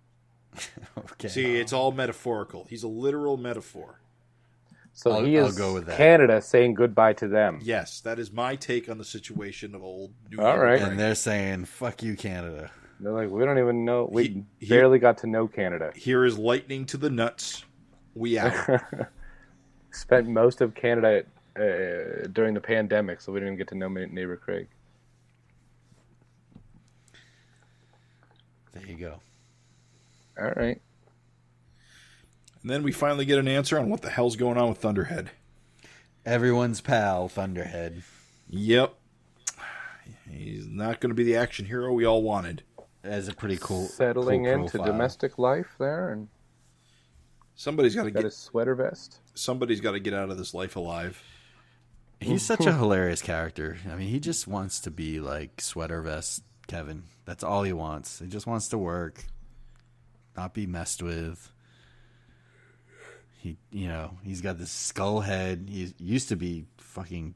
Okay. See, it's all metaphorical. He's a literal metaphor. So I'll go with that. Canada saying goodbye to them. Yes, that is my take on the situation of old New All right. And they're saying, fuck you, Canada. They're like, we don't even know. We He- barely got to know Canada. Here is lightning to the nuts. We out. Spent most of Canada during the pandemic, so we didn't even get to know neighbor Craig. There you go. All right. And then we finally get an answer on what the hell's going on with Thunderhead. Everyone's pal, Thunderhead. Yep. He's not going to be the action hero we all wanted. That's a pretty cool Settling cool into profile. domestic life there, and Somebody's got to got get. his sweater vest. Somebody's got to get out of this life alive. He's such a hilarious character. I mean, he just wants to be like Sweater Vest Kevin. That's all he wants. He just wants to work, not be messed with. He's got this skull head. He used to be fucking,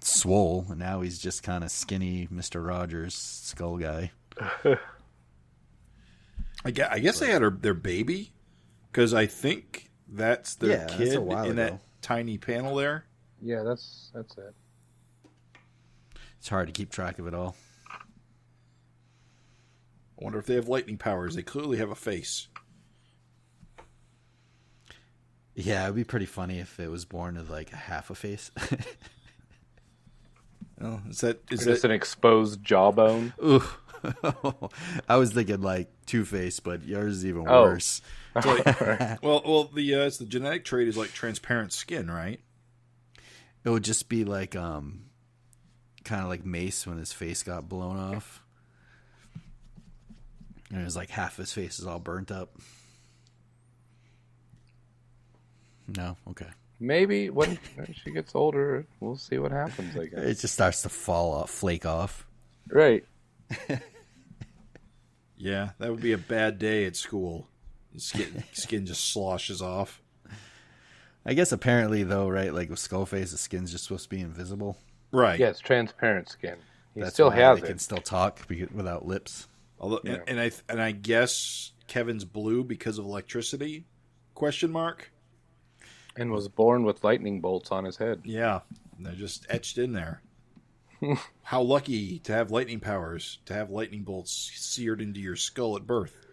swole, and now he's just kind of skinny Mr. Rogers skull guy. I guess they had their baby, because I think that's their Yeah, that's kid a while in that ago. tiny panel there. Yeah, that's it. It's hard to keep track of it all. I wonder if they have lightning powers. They clearly have a face. Yeah, it'd be pretty funny if it was born with like a half a face. Oh, is that Just an exposed jawbone. Ooh. I was thinking like Two-Face, but yours is even Oh. worse. well, it's the genetic trait is like transparent skin, right? It would just be like kind of like Mace when his face got blown off. And it was like half his face is all burnt up. No? Okay. Maybe when she gets older, we'll see what happens, I guess. It just starts to fall off, flake off. Right. Yeah, that would be a bad day at school. Skin just sloshes off. I guess apparently though, right, like with Skullface, the skin's just supposed to be invisible. Right. Yeah, it's transparent skin. He That's still why has they it. can still talk without lips. Although, Yeah. and I guess Kevin's blue because of electricity? Question mark. And was born with lightning bolts on his head. Yeah, they're just etched in there. How lucky to have lightning powers, to have lightning bolts seared into your skull at birth.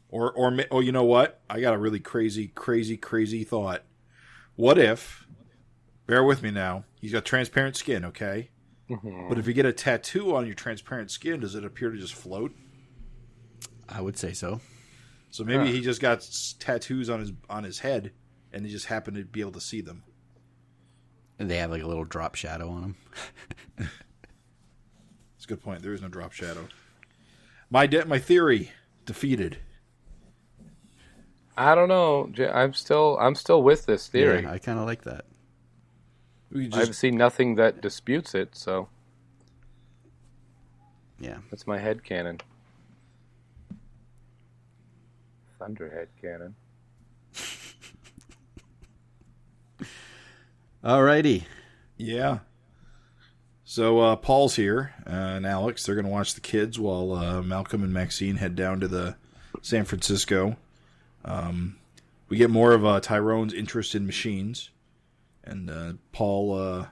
Or you know what? I got a really crazy thought. What if, bear with me now, he's got transparent skin, okay? But if you get a tattoo on your transparent skin, does it appear to just float? I would say so. So maybe he just got tattoos on his head, and he just happened to be able to see them. And they have like a little drop shadow on them. It's a good point. There is no drop shadow. My theory defeated. I don't know. I'm still with this theory. Yeah, I kind of like that. We I've seen nothing that disputes it, so Yeah. that's my head canon. Thunderhead cannon. Alrighty. Yeah. So Paul's here and Alex. They're going to watch the kids while Malcolm and Maxine head down to the San Francisco. We get more of Tyrone's interest in machines, and Paul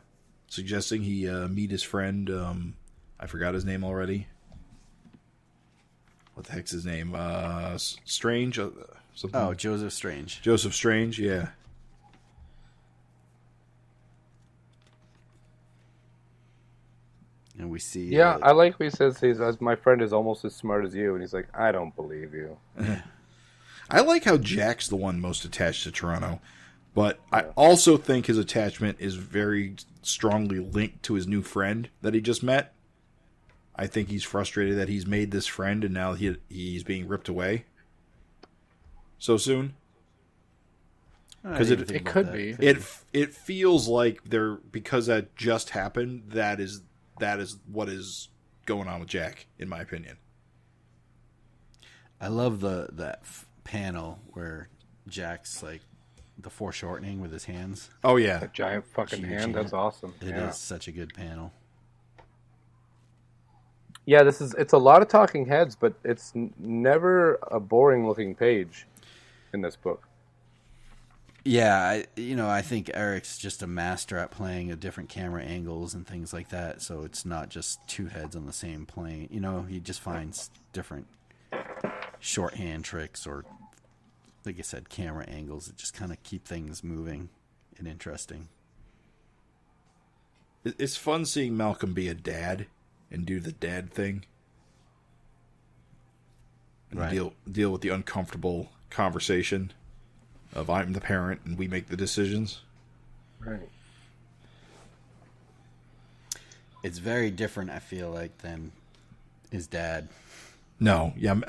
suggesting he meet his friend. I forgot his name already. What the heck's his name? Strange? Something? Oh, Joseph Strange. Joseph Strange, yeah. And we see... Yeah, I like what he says. My friend is almost as smart as you. And he's like, I don't believe you. I like how Jack's the one most attached to Toronto, but I also think his attachment is very strongly linked to his new friend that he just met. I think he's frustrated that he's made this friend and now he's being ripped away so soon. Because it could be. It feels like because that just happened. That is what is going on with Jack, in my opinion. I love that panel where Jack's like the foreshortening with his hands. Oh yeah, a giant fucking hand. That's awesome. It is such a good panel. Yeah, it's a lot of talking heads, but it's never a boring looking page in this book. Yeah, I think Eric's just a master at playing at different camera angles and things like that. So it's not just two heads on the same plane. He just finds different shorthand tricks or, like I said, camera angles that just kind of keep things moving and interesting. It's fun seeing Malcolm be a dad and do the dad thing. And right. Deal with the uncomfortable conversation of I'm the parent and we make the decisions. Right. It's very different, I feel like, than his dad. No, yeah.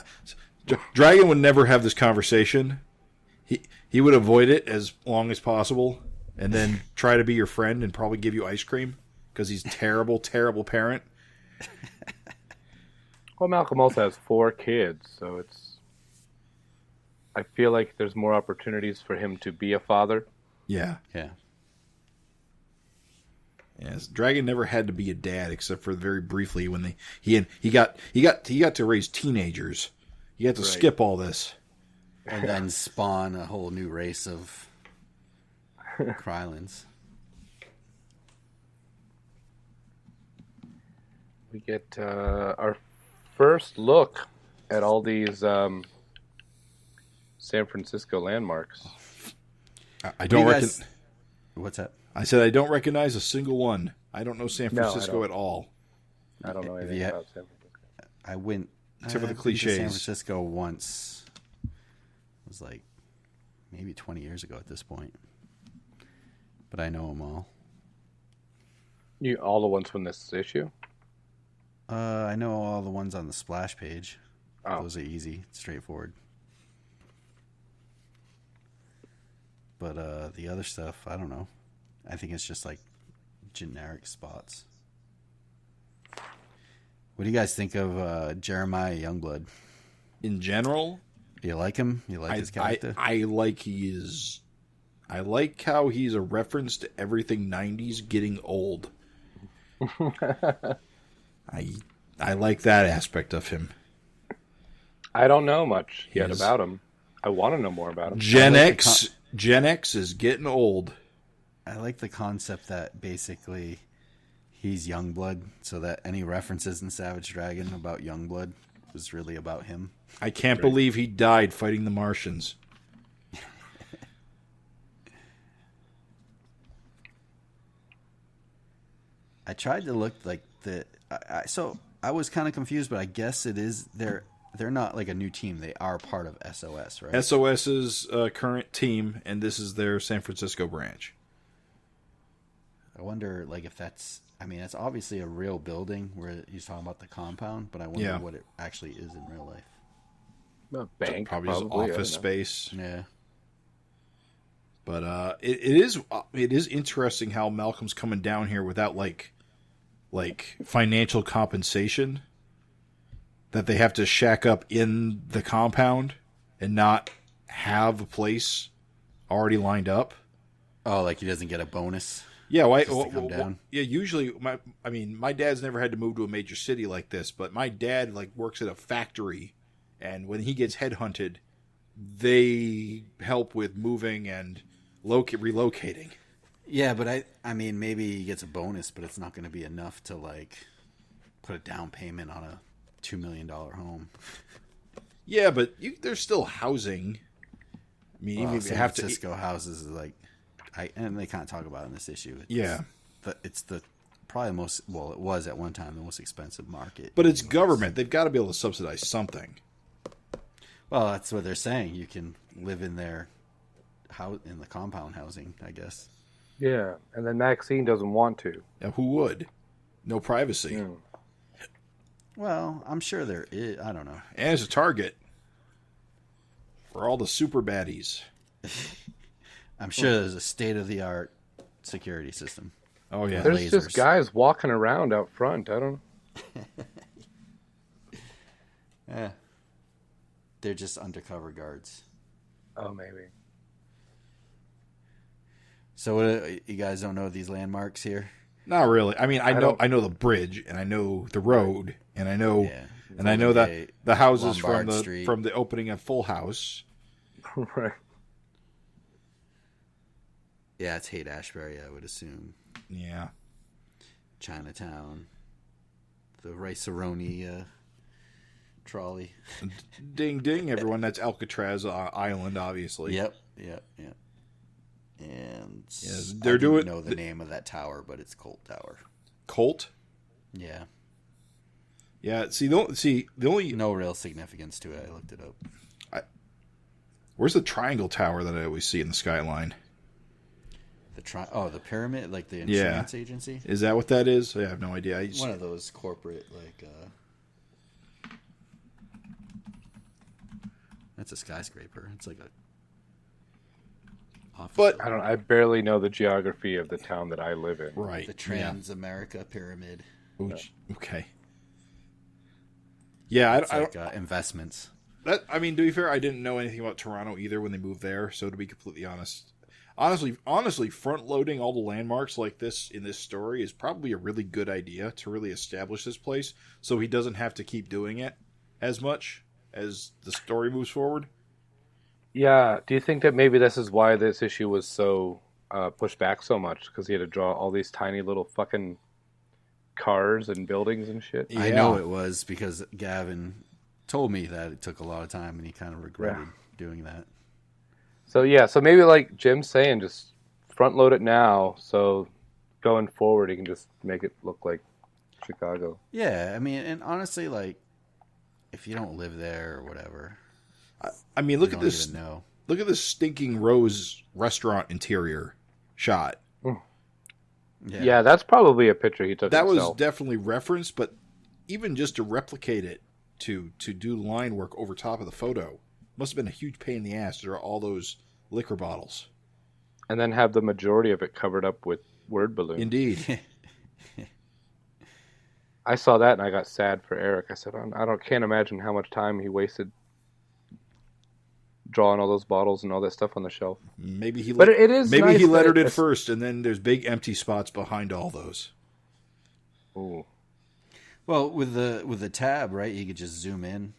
Dragon would never have this conversation. He would avoid it as long as possible and then try to be your friend and probably give you ice cream because he's terrible, terrible parent. Well, Malcolm also has 4 kids, so I feel like there's more opportunities for him to be a father. Yeah. Yeah. Yes, Dragon never had to be a dad except for very briefly when he got to raise teenagers. He had to skip all this. And then spawn a whole new race of Krylons. We get our first look at all these San Francisco landmarks. I don't What's that? I said I don't recognize a single one. I don't know San Francisco at all. I don't know anything about San Francisco. I went except for the to cliches. San Francisco once. It was like maybe 20 years ago at this point. But I know them all. All the ones from this issue? I know all the ones on the splash page. Oh. Those are easy, straightforward. But the other stuff, I don't know. I think it's just like generic spots. What do you guys think of Jeremiah Youngblood? In general, Do you like him? You like his character? I like how he's a reference to everything 90s getting old. I like that aspect of him. I don't know much yet about him. I want to know more about him. Gen X is getting old. I like the concept that basically he's Youngblood, so that any references in Savage Dragon about Youngblood was really about him. I can't believe he died fighting the Martians. I tried to look like so I was kind of confused, but I guess it is they're not like a new team. They are part of SOS, right? SOS's current team, and this is their San Francisco branch. I wonder, like, if that's... I mean, it's obviously a real building where he's talking about the compound, but I wonder what it actually is in real life. A bank, probably his office space. Yeah. But it is interesting how Malcolm's coming down here without like financial compensation. That they have to shack up in the compound and not have a place already lined up. Oh, like he doesn't get a bonus? Yeah, why? Just to come down? Yeah, usually my dad's never had to move to a major city like this, but my dad like works at a factory, and when he gets headhunted, they help with moving and relocating. Yeah, but I mean, maybe he gets a bonus, but it's not going to be enough to like put a down payment on a $2 million home. Yeah, but there's still housing. I mean, even if you San have Francisco houses is like, and they kind of talk about it in this issue. It's the probably most, well, it was at one time the most expensive market. But it's government; they've got to be able to subsidize something. Well, that's what they're saying. You can live in their house in the compound housing, I guess. Yeah, and then Maxine doesn't want to. Now, who would? No privacy, Well, I'm sure there is. I don't know. and it's a target for all the super baddies. I'm sure there's a state of the art security system. Oh yeah, There's lasers. just guys walking around out front. I don't. Yeah. They're just undercover guards. Oh, maybe. So what, you guys don't know these landmarks here? not really. I mean, I don't- know the bridge, and I know the road, and I know, Yeah. and I know that Gate, the houses Lombard Street. from the opening of Full House. Right. Yeah, it's Haight-Ashbury, I would assume. Yeah, Chinatown. The Rice-A-Roni trolley. ding ding, everyone. That's Alcatraz Island, obviously. Yep. And Yes, I they're didn't doing- know the name of that tower, but it's Colt Tower. Colt. Yeah. Yeah. See, the only No real significance to it. I looked it up. where's the triangle tower that I always see in the skyline? The pyramid, like the Yeah. insurance agency. Is that what that is? I have no idea. I just, One of those corporate, that's a skyscraper. It's like a office. but I don't. I barely know the geography of the town that I live in. right, The Transamerica Pyramid. yeah. Okay. Yeah, It's I don't. like investments. I mean, to be fair, I didn't know anything about Toronto either when they moved there. So to be completely honestly, front loading all the landmarks like this in this story is probably a really good idea to really establish this place, so he doesn't have to keep doing it as much as the story moves forward. Yeah. Do you think that maybe this is why this issue was so pushed back so much? Because he had to draw all these tiny little fucking cars and buildings and shit. I know it was because Gavin told me that it took a lot of time, and he kind of regretted doing that. So yeah. So maybe like Jim's saying, just front load it now. So going forward, he can just make it look like Chicago. Yeah, I mean, and honestly, like, if you don't live there or whatever, I mean, you look at don't this. even know. Look at this stinking Rose restaurant interior shot. Yeah, that's probably a picture he took That was himself. definitely referenced, but even just to replicate it, to do line work over top of the photo, must have been a huge pain in the ass to draw all those liquor bottles. And then have the majority of it covered up with word balloons. Indeed. I saw that and I got sad for Eric. I said, can't imagine how much time he wasted drawing all those bottles and all that stuff on the shelf. Maybe he But it is maybe nice he that lettered it it's- first, and then there's big empty spots behind all those. Ooh. Well, with the tab, right? You could just zoom in.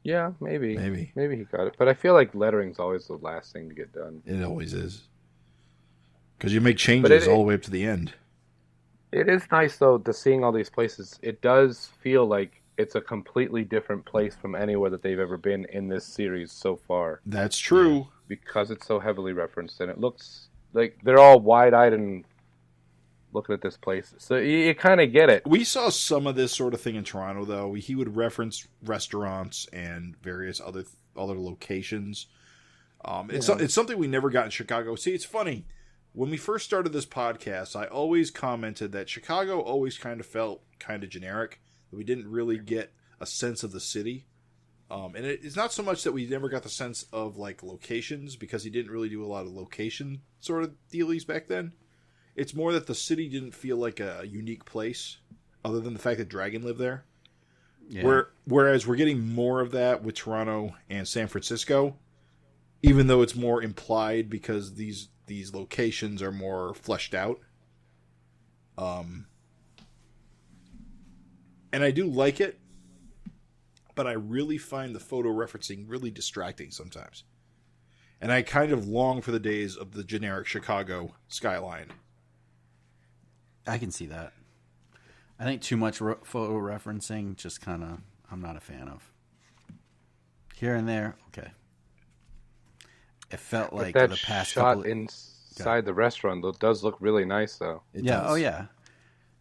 Yeah, maybe. Maybe. Maybe he got it. But I feel like lettering's always the last thing to get done. It always is. Because you make changes it- all the way up to the end. It is nice, though, to seeing all these places. It does feel like it's a completely different place from anywhere that they've ever been in this series so far. That's true. Because it's so heavily referenced. And it looks like they're all wide-eyed and looking at this place. So you kind of get it. We saw some of this sort of thing in Toronto, though. He would reference restaurants and various other locations. It's something we never got in Chicago. See, it's funny. When we first started this podcast, I always commented that Chicago always kind of felt kind of generic, that we didn't really get a sense of the city. And it's not so much that we never got the sense of like locations, because he didn't really do a lot of location sort of dealies back then. It's more that the city didn't feel like a unique place, other than the fact that Dragon lived there. Yeah. Whereas we're getting more of that with Toronto and San Francisco. even though it's more implied because these locations are more fleshed out. And I do like it, but I really find the photo referencing really distracting sometimes. And I kind of long for the days of the generic Chicago skyline. I can see that. I think too much photo referencing just kind of I'm not a fan of. Here and there, okay. It felt like that the past shot couple inside the restaurant does look really nice, though. It yeah, does. oh yeah.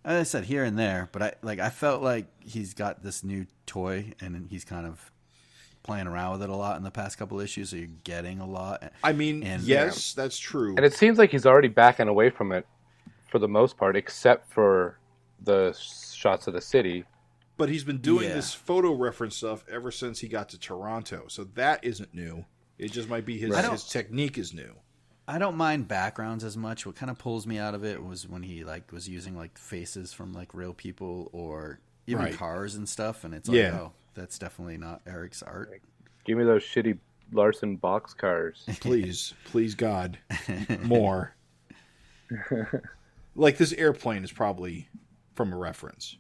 As I said, here and there, but I felt like he's got this new toy and he's kind of playing around with it a lot in the past couple issues, so you're getting a lot. I mean, And- yes, that's true. And it seems like he's already backing away from it for the most part, except for the shots of the city. But he's been doing Yeah. this photo reference stuff ever since he got to Toronto, so that isn't new. It just might be his technique is new. I don't mind backgrounds as much. What kind of pulls me out of it was when he was using faces from real people or even Right. cars and stuff, and it's like, Yeah. oh, that's definitely not Eric's art. Give me those shitty Larson boxcars. Please God, more. Like this airplane is probably from a reference.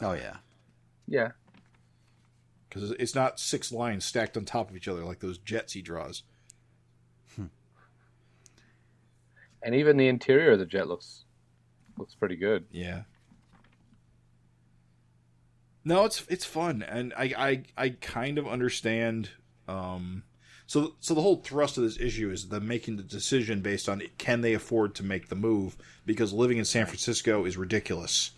Oh yeah, Yeah. Because it's not 6 lines stacked on top of each other like those jets he draws. And even the interior of the jet looks pretty good. Yeah. No, it's fun, and I kind of understand. So the whole thrust of this issue is them making the decision based on can they afford to make the move, because living in San Francisco is ridiculous.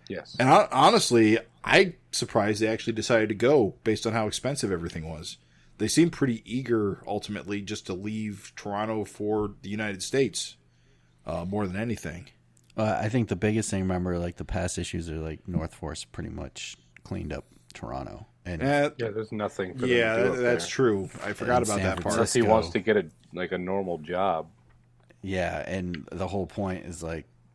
Yes. And honestly, I'm surprised they actually decided to go based on how expensive everything was. They seem pretty eager, ultimately, just to leave Toronto for the United States, more than anything. I think the biggest thing. Remember, the past issues are North Force pretty much cleaned up Toronto, and Yeah, there's nothing for them to do up that's there. true. I forgot And about San that part. Unless he Francisco. wants to get a normal job. yeah, and the whole point is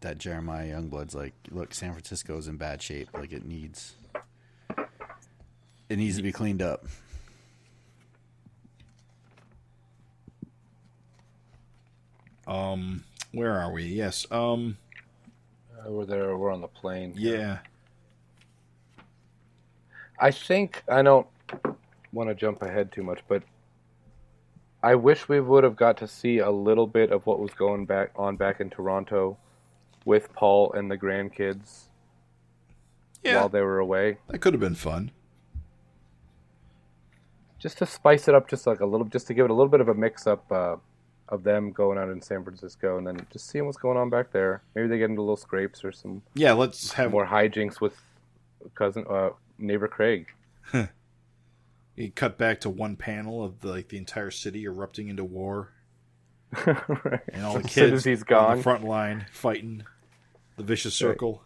that Jeremiah Youngblood's look, San Francisco's in bad shape. It needs to be cleaned up. Where are we? Yes. We're on the plane. Yeah. I think I don't want to jump ahead too much, but I wish we would have got to see a little bit of what was going back in Toronto with Paul and the grandkids Yeah. while they were away, That could have been fun. just to spice it up, just a little, just to give it a little bit of a mix-up of them going out in San Francisco, and then just seeing what's going on back there. Maybe they get into little scrapes or some Yeah, let's have more hijinks with neighbor Craig. you cut back to one panel of the entire city erupting into war, Right. and all the As soon kids as he's on gone. the front line fighting the vicious circle.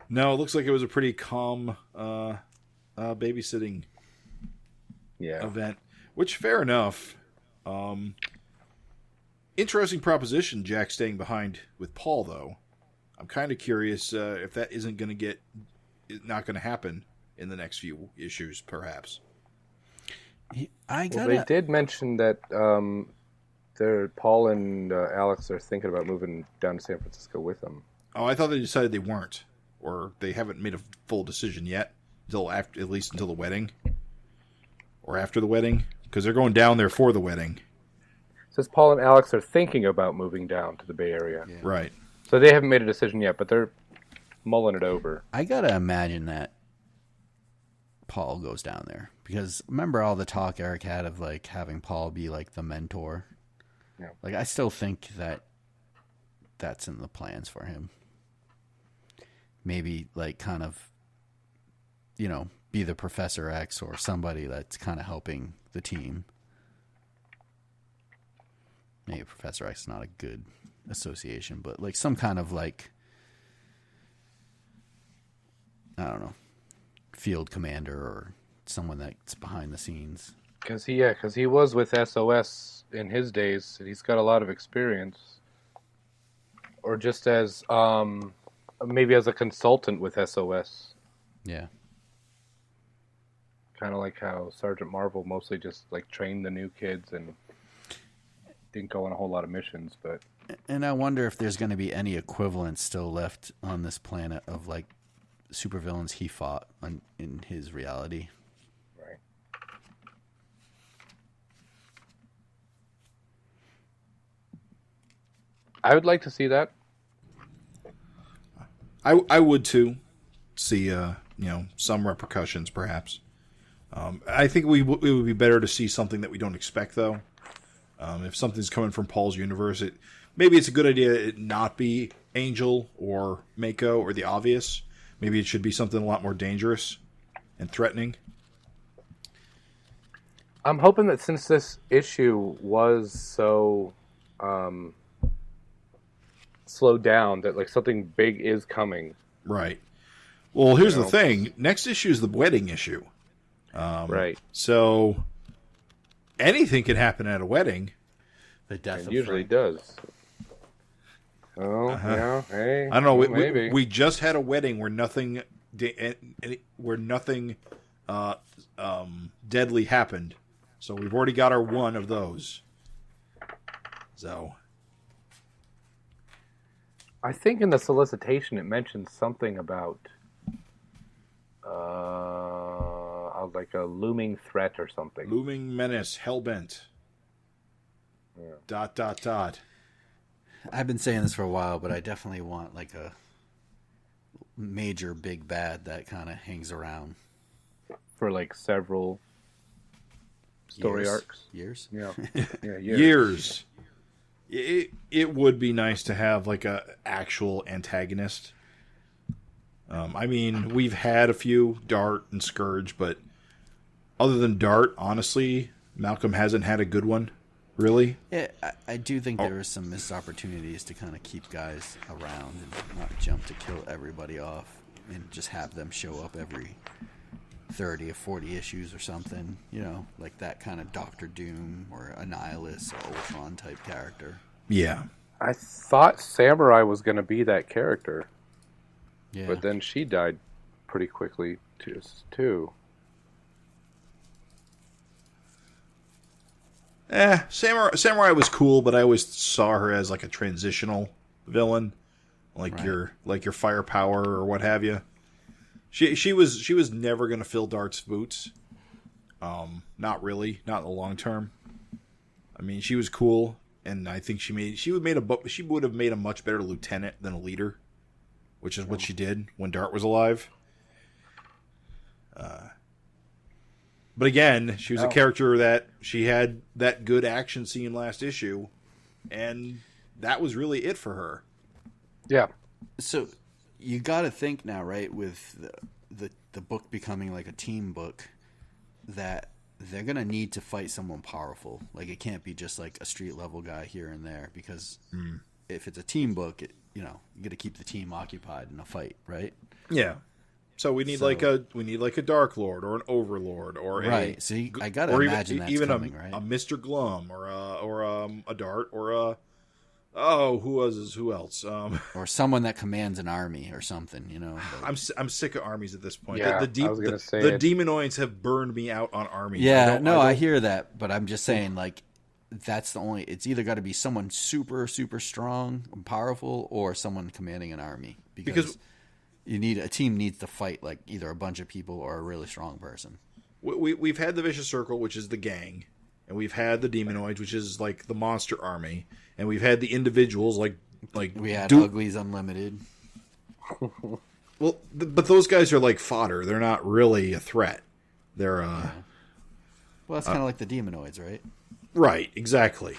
No, it looks like it was a pretty calm babysitting Yeah. event, which fair enough. Interesting proposition, Jack staying behind with Paul, though. I'm kind of curious if that isn't going to not going to happen in the next few issues, perhaps. Well, they did mention that Paul and Alex are thinking about moving down to San Francisco with them. Oh, I thought they decided they weren't, or they haven't made a full decision yet, at least until the wedding, or after the wedding, because they're going down there for the wedding. It says Paul and Alex are thinking about moving down to the Bay Area. Yeah. Right. So they haven't made a decision yet, but they're mulling it over. I gotta imagine that Paul goes down there because remember all the talk Eric had of having Paul be the mentor. Yeah. I still think that's in the plans for him. Maybe kind of, be the Professor X or somebody that's kind of helping the team. Maybe Professor X is not a good association, but some kind of I don't know, field commander or someone that's behind the scenes. Because he was with SOS in his days, and he's got a lot of experience. Or just as maybe as a consultant with SOS. Yeah. Kind of like how Sergeant Marvel mostly just like trained the new kids and didn't go on a whole lot of missions. But And I wonder if there's going to be any equivalent still left on this planet of like supervillains he fought in his reality. right. I would like to see that. I would too see some repercussions perhaps. I think it would be better to see something that we don't expect though. If something's coming from Paul's universe, maybe it's a good idea it not be Angel or Mako or the obvious. Maybe it should be something a lot more dangerous and threatening. I'm hoping that since this issue was so slowed down, that like something big is coming. Right. Well, here's the thing. Next issue is the wedding issue. Right. So anything can happen at a wedding. The death It of usually Frank. does. Oh, yeah. Hey, I don't know. maybe. We just had a wedding where nothing deadly happened. So we've already got our one of those. So I think in the solicitation it mentions something about like a looming threat or something. looming menace, hellbent. Yeah. ... I've been saying this for a while, but I definitely want like a major big bad that kind of hangs around For like several story arcs. Years. Yeah. Yeah. Years. It would be nice to have like a actual antagonist. I mean, we've had a few, Dart and Scourge, but other than Dart, honestly, Malcolm hasn't had a good one, really. Yeah, I do think there is some missed opportunities to kind of keep guys around and not jump to kill everybody off and just have them show up every 30 or 40 issues or something, like that kind of Doctor Doom or Annihilus or Ultron type character. Yeah. I thought Samurai was going to be that character, Yeah. but then she died pretty quickly too. Samurai was cool, but I always saw her as like a transitional villain, like Right. your firepower or what have you. She was never going to fill Dart's boots. Not really, not in the long term. I mean, she was cool, and I think she would have made a much better lieutenant than a leader, which is what she did when Dart was alive. But again, she was a character that she had that good action scene last issue, and that was really it for her. Yeah. So you got to think now, right, with the book becoming like a team book, that they're going to need to fight someone powerful. Like it can't be just like a street level guy here and there, because if it's a team book, you got to keep the team occupied in a fight, right? Yeah. So we need like a Dark Lord or an Overlord or right. So I got to or imagine that's even coming, a right? Mr. Glum or a Dart or a who else? Or someone that commands an army or something, like- I'm sick of armies at this point. Yeah, the I was gonna say the it. Demonoids have burned me out on armies. Yeah, I don't- hear that, but I'm just saying, like, that's the only. It's either got to be someone super, super strong and powerful, or someone commanding an army. Because a team needs to fight like either a bunch of people or a really strong person. we've had the Vicious Circle, which is the gang, and we've had the Demonoids, which is like the monster army, and we've had the individuals like We had Uglies Unlimited. Well, but those guys are like fodder. They're not really a threat. They're Well, that's kind of like the Demonoids, right? right, exactly.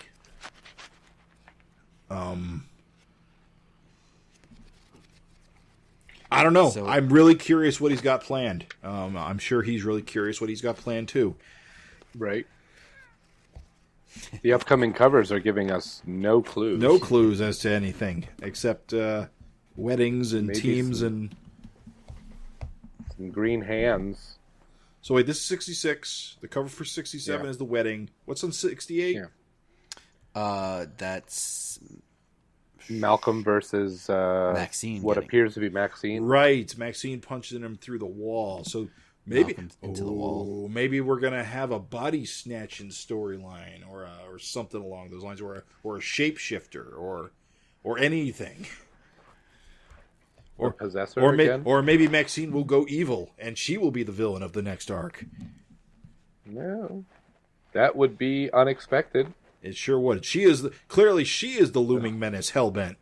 I don't know. So- I'm really curious what he's got planned. I'm sure he's really curious what he's got planned too. Right. The upcoming covers are giving us no clues. No clues as to anything except weddings and Maybe teams some- and. Some green hands. So wait, this is 66. The cover for 67 Yeah. is the wedding. What's on 68? Yeah. That's Malcolm versus Maxine what getting- appears to be Maxine. Right. Maxine punches him through the wall. So Maybe knock him into the wall. Maybe we're gonna have a body snatching storyline, or something along those lines, or a shapeshifter, or anything. Or Possessor or again? Or maybe Maxine will go evil, and she will be the villain of the next arc. No. That would be unexpected. It sure would. Clearly she is the looming menace, hellbent.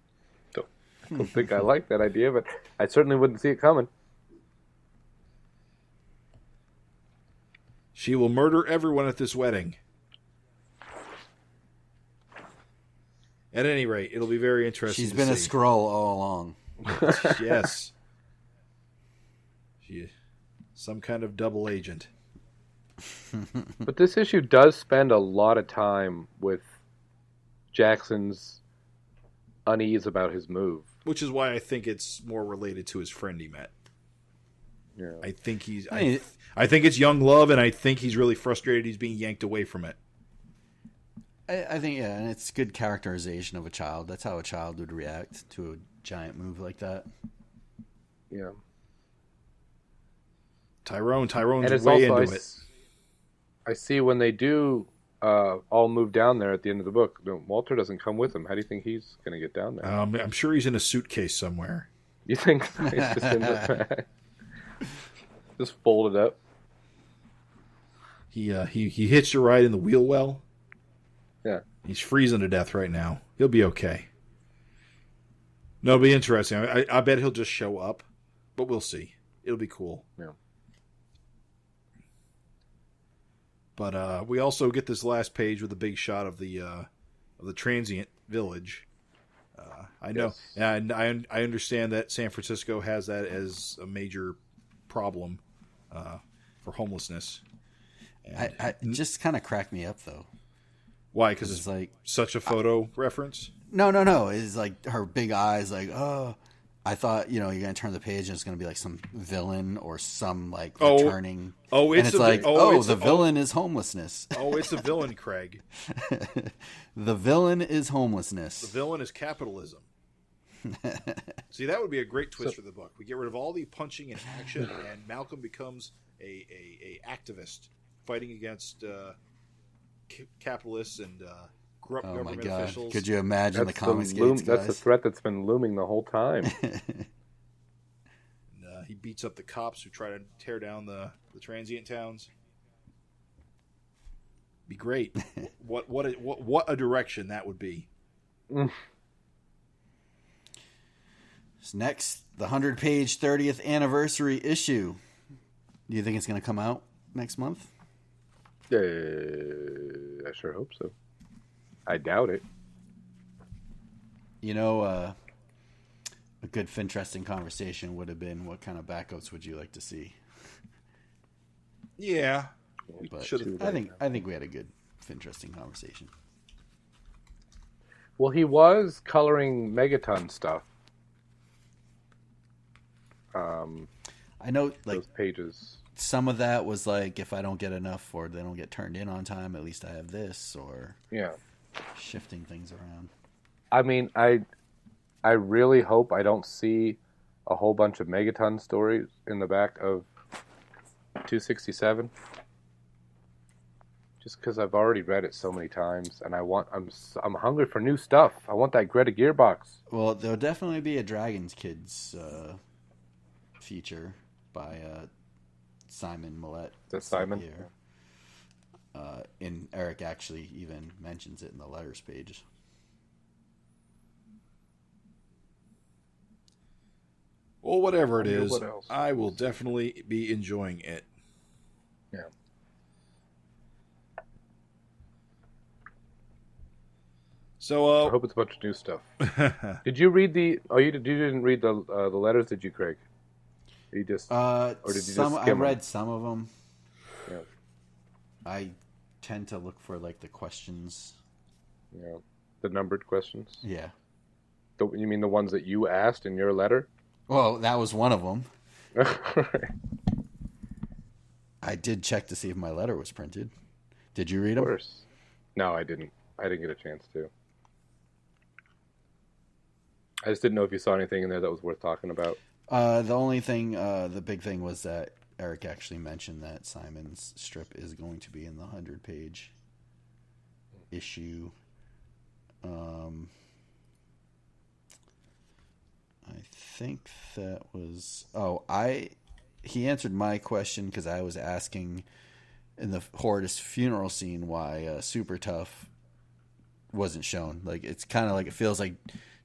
I don't think I like that idea, but I certainly wouldn't see it coming. She will murder everyone at this wedding. At any rate, it'll be very interesting. She's been a Skrull all along. Yes. She, some kind of double agent. But this issue does spend a lot of time with Jackson's unease about his move. Which is why I think it's more related to his friend he met. Yeah. I think I think it's young love, and I think he's really frustrated he's being yanked away from it. I think, yeah, and it's good characterization of a child. That's how a child would react to a giant move like that. Yeah. Tyrone's And it's way also, into it. I see when they do all move down there at the end of the book, Walter doesn't come with them. How do you think he's going to get down there? I'm sure he's in a suitcase somewhere. You think he's just in the just folded up? He hitched a ride in the wheel well. Yeah. He's freezing to death right now. He'll be okay. No, it'll be interesting. I bet he'll just show up, but we'll see. It'll be cool. Yeah. But we also get this last page with a big shot of the transient village. I know, Yes. and I understand that San Francisco has that as a major problem for homelessness. And It just kind of cracked me up, though. why? Because It's like, such a photo reference. no. It's like her big eyes, like, oh. I thought, you're going to turn the page and it's going to be like some villain or some like returning. Oh, and it's like, the villain. villain is homelessness. Oh, it's a villain, Craig. The villain is homelessness. The villain is capitalism. See, that would be a great twist for the book. We get rid of all the punching and action, and Malcolm becomes a activist fighting against capitalists and government officials. Could you imagine the comics That's guys? the threat that's been looming the whole time. And, he beats up the cops who try to tear down the transient towns. Be great. What a direction that would be. So next, the 100-page 30th anniversary issue. Do you think it's going to come out next month? I sure hope so. I doubt it. A good, interesting conversation would have been, what kind of backups would you like to see? Yeah. But Should've- I think we had a good, interesting conversation. Well, he was coloring Megaton stuff. I know, like, Those pages. some of that was like, if I don't get enough or they don't get turned in on time, at least I have this, or Yeah. shifting things around. I mean, I really hope I don't see a whole bunch of Megaton stories in the back of 267. Just because I've already read it so many times, and I'm hungry for new stuff. I want that Greta Gearbox. Well, there'll definitely be a Dragons Kids feature by Simon Millette. That's Simon? Here. And Eric actually even mentions it in the letters page. Well, whatever it wonder is, what else. I will definitely be enjoying it. Yeah. So, I hope it's a bunch of new stuff. Did you read the? Oh, you didn't read the letters, did you, Craig? You just or did you some just I skim read them? some of them. Yeah. I tend to look for like the questions. Yeah. The numbered questions. Yeah. You mean the ones that you asked in your letter? Well, that was one of them. Of I did check to see if my letter was printed. Did you read them? course. No, I didn't. I didn't get a chance to. I just didn't know if you saw anything in there that was worth talking about. The only thing, the big thing was that Eric actually mentioned that Simon's strip is going to be in the 100-page issue. I think that was... he answered my question because I was asking in the Hortus funeral scene why Super Tough wasn't shown. Like, it's kind of like, it feels like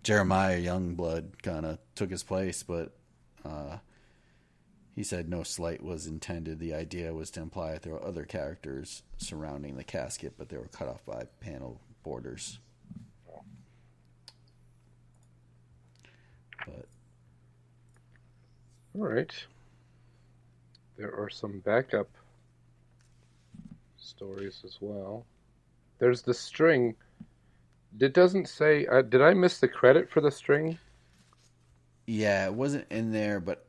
Jeremiah Youngblood kind of took his place, but he said no slight was intended. The idea was to imply that there were other characters surrounding the casket, but they were cut off by panel borders. But all right. There are some backup stories as well. There's the string. It doesn't say... did I miss the credit for the string? yeah, it wasn't in there, but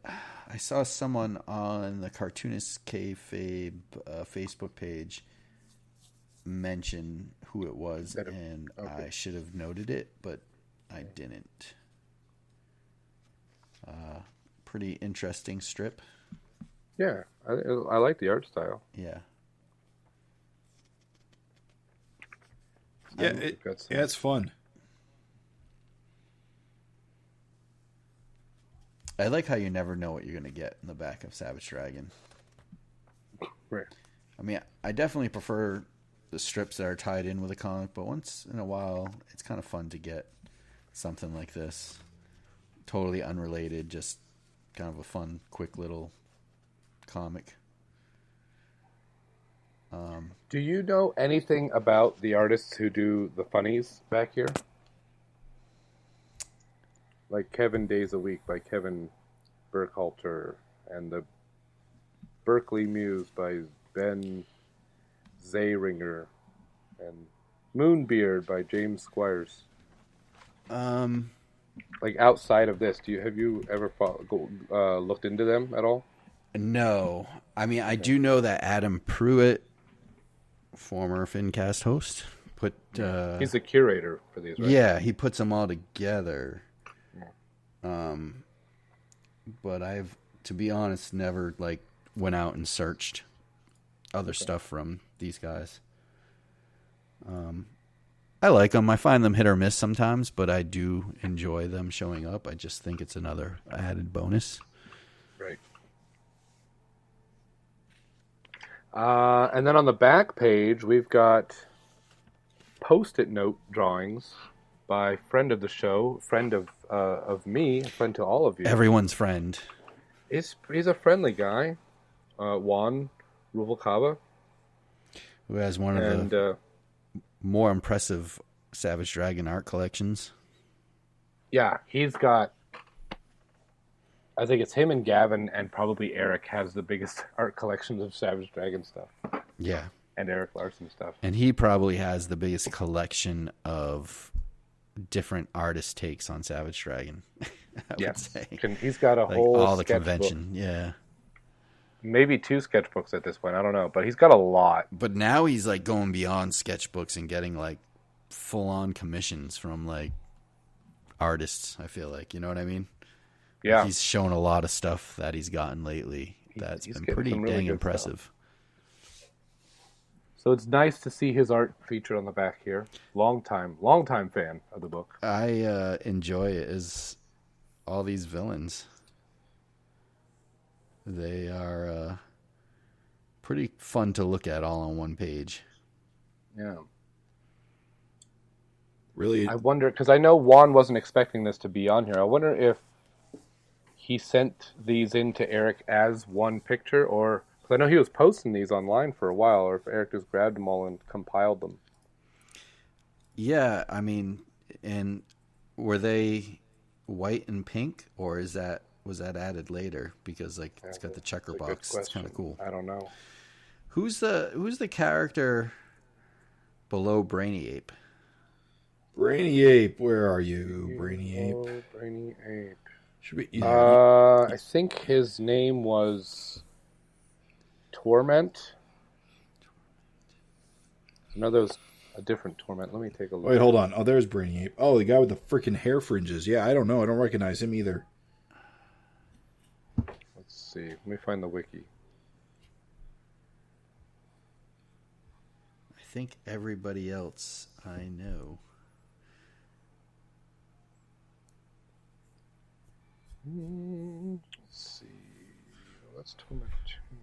I saw someone on the Cartoonist Kayfabe Facebook page mention who it was, and okay. I should have noted it, but I didn't. Pretty interesting strip. Yeah, I like the art style. Yeah. Yeah, it's fun. I like how you never know what you're going to get in the back of Savage Dragon. Right. I mean, I definitely prefer the strips that are tied in with a comic, but once in a while, it's kind of fun to get something like this. Totally unrelated, just kind of a fun, quick little comic. Do you know anything about the artists who do the funnies back here? Like Kevin Days a Week by Kevin Burkhalter and the Berkeley Muse by Ben Zayringer and Moonbeard by James Squires. Like outside of this, have you ever looked into them at all? No. I mean, I do know that Adam Pruitt, former Fincast host, put... he's the curator for these, right? Yeah, he puts them all together. But I've, to be honest, never like went out and searched other stuff from these guys. I like them. I find them hit or miss sometimes, but I do enjoy them showing up. I just think it's another added bonus. Right. And then on the back page, we've got Post-it note drawings by friend of the show, friend of me, friend to all of you. Everyone's friend. He's a friendly guy, Juan Ruvalcaba, who has one of the more impressive Savage Dragon art collections. Yeah, he's got... I think it's him and Gavin and probably Eric has the biggest art collections of Savage Dragon stuff. Yeah. And Eric Larson stuff. And he probably has the biggest collection of different artist takes on Savage Dragon. I would say. He's got a like whole all the sketchbook. convention. Yeah. Maybe 2 sketchbooks at this point. I don't know. But he's got a lot. But now he's like going beyond sketchbooks and getting like full-on commissions from like artists, I feel like. You know what I mean? Yeah. He's shown a lot of stuff that he's gotten lately that's been pretty dang impressive. Stuff. So it's nice to see his art featured on the back here. Long time fan of the book. I enjoy it as all these villains. They are pretty fun to look at all on one page. Yeah. Really? I wonder, because I know Juan wasn't expecting this to be on here. I wonder if he sent these in to Eric as one picture, or... Because I know he was posting these online for a while, or if Eric just grabbed them all and compiled them. Yeah, I mean, and were they white and pink, or was that added later? Because like it's got the checker box. It's kind of cool. I don't know. Who's the character below Brainy Ape? Brainy Ape, where are you, Brainy Ape? Brainy Ape. Should be. I think his name was Torment. No, that was a different Torment. Let me take a look. Wait, hold on. Oh, there's Brainy Ape. Oh, the guy with the freaking hair fringes. Yeah, I don't know. I don't recognize him either. Let's see. Let me find the wiki. think everybody else I know. Let's see. That's Torment 2.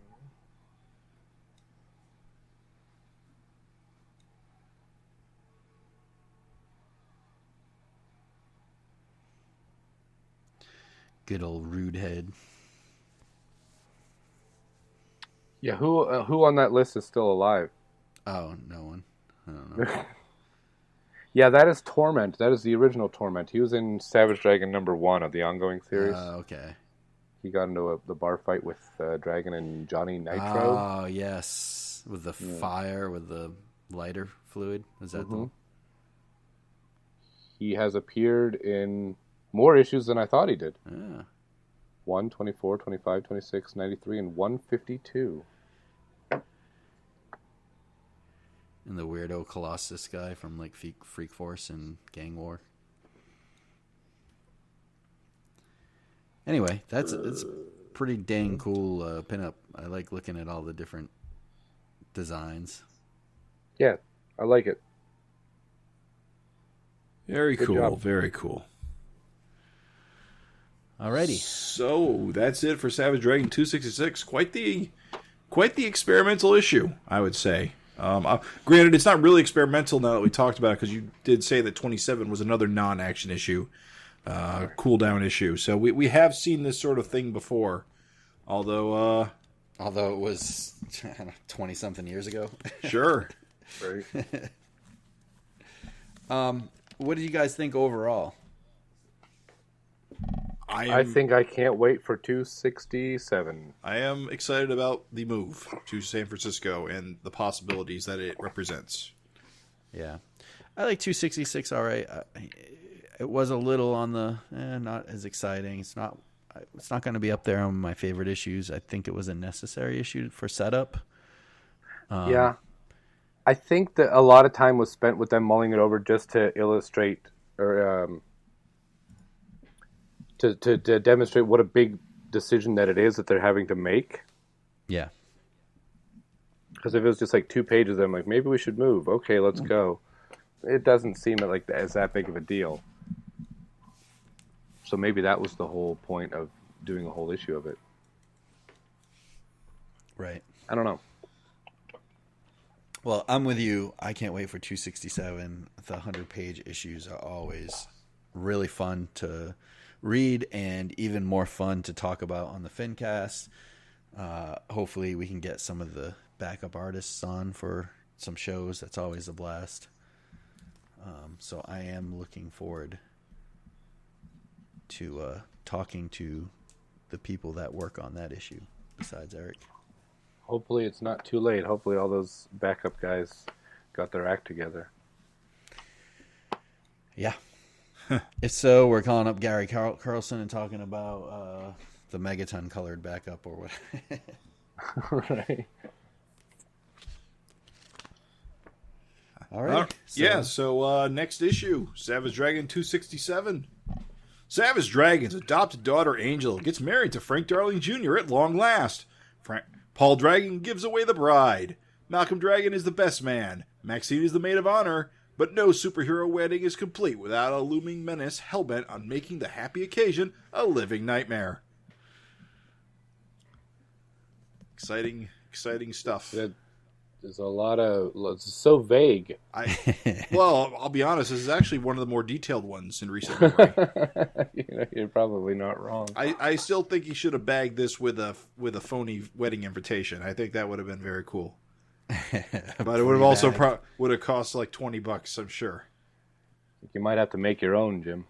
Good old rude head. Yeah, who on that list is still alive? Oh, no one. I don't know. Yeah, that is Torment. That is the original Torment. He was in Savage Dragon #1 of the ongoing series. Okay. He got into the bar fight with Dragon and Johnny Nitro. Oh, yes. With the fire, with the lighter fluid. Is that the... He has appeared in more issues than I thought he did. Yeah. 1, 24, 25, 26, 93, and 152. And the weirdo Colossus guy from like Freak Force and Gang War. Anyway, it's pretty dang cool pinup. I like looking at all the different designs. Yeah, I like it. Very Good cool. job. Very cool. Alrighty. So that's it for Savage Dragon 266. Quite the experimental issue, I would say. Granted, it's not really experimental now that we talked about it, because you did say that 27 was another non-action issue, cooldown issue. So we have seen this sort of thing before, although it was 20-something years ago. Sure. Right. What do you guys think overall? I think I can't wait for 267. I am excited about the move to San Francisco and the possibilities that it represents. Yeah. I like 266 all right. It was a little on the not as exciting. It's not going to be up there on my favorite issues. I think it was a necessary issue for setup. Yeah. I think that a lot of time was spent with them mulling it over just to illustrate or to demonstrate what a big decision that it is that they're having to make. Yeah. Because if it was just like 2 pages, I'm like, maybe we should move. Okay, let's go. It doesn't seem like as that big of a deal. So maybe that was the whole point of doing a whole issue of it. Right. I don't know. Well, I'm with you. I can't wait for 267. The 100-page issues are always really fun to read and even more fun to talk about on the Fincast. Hopefully we can get some of the backup artists on for some shows. That's always a blast. So I am looking forward to talking to the people that work on that issue besides Eric. Hopefully it's not too late. Hopefully all those backup guys got their act together. Yeah. If so, we're calling up Gary Carlson and talking about the Megaton colored backup or what. Right. All right. So next issue, Savage Dragon 267. Savage Dragon's adopted daughter Angel gets married to Frank Darling Jr. at long last. Paul Dragon gives away the bride. Malcolm Dragon is the best man. Maxine is the maid of honor. But no superhero wedding is complete without a looming menace hellbent on making the happy occasion a living nightmare. Exciting stuff. There's a lot of... It's so vague. Well, I'll be honest, this is actually one of the more detailed ones in recent memory. You're probably not wrong. I still think he should have bagged this with a phony wedding invitation. I think that would have been very cool. But it would have also would have cost like $20, I'm sure. You might have to make your own, Jim.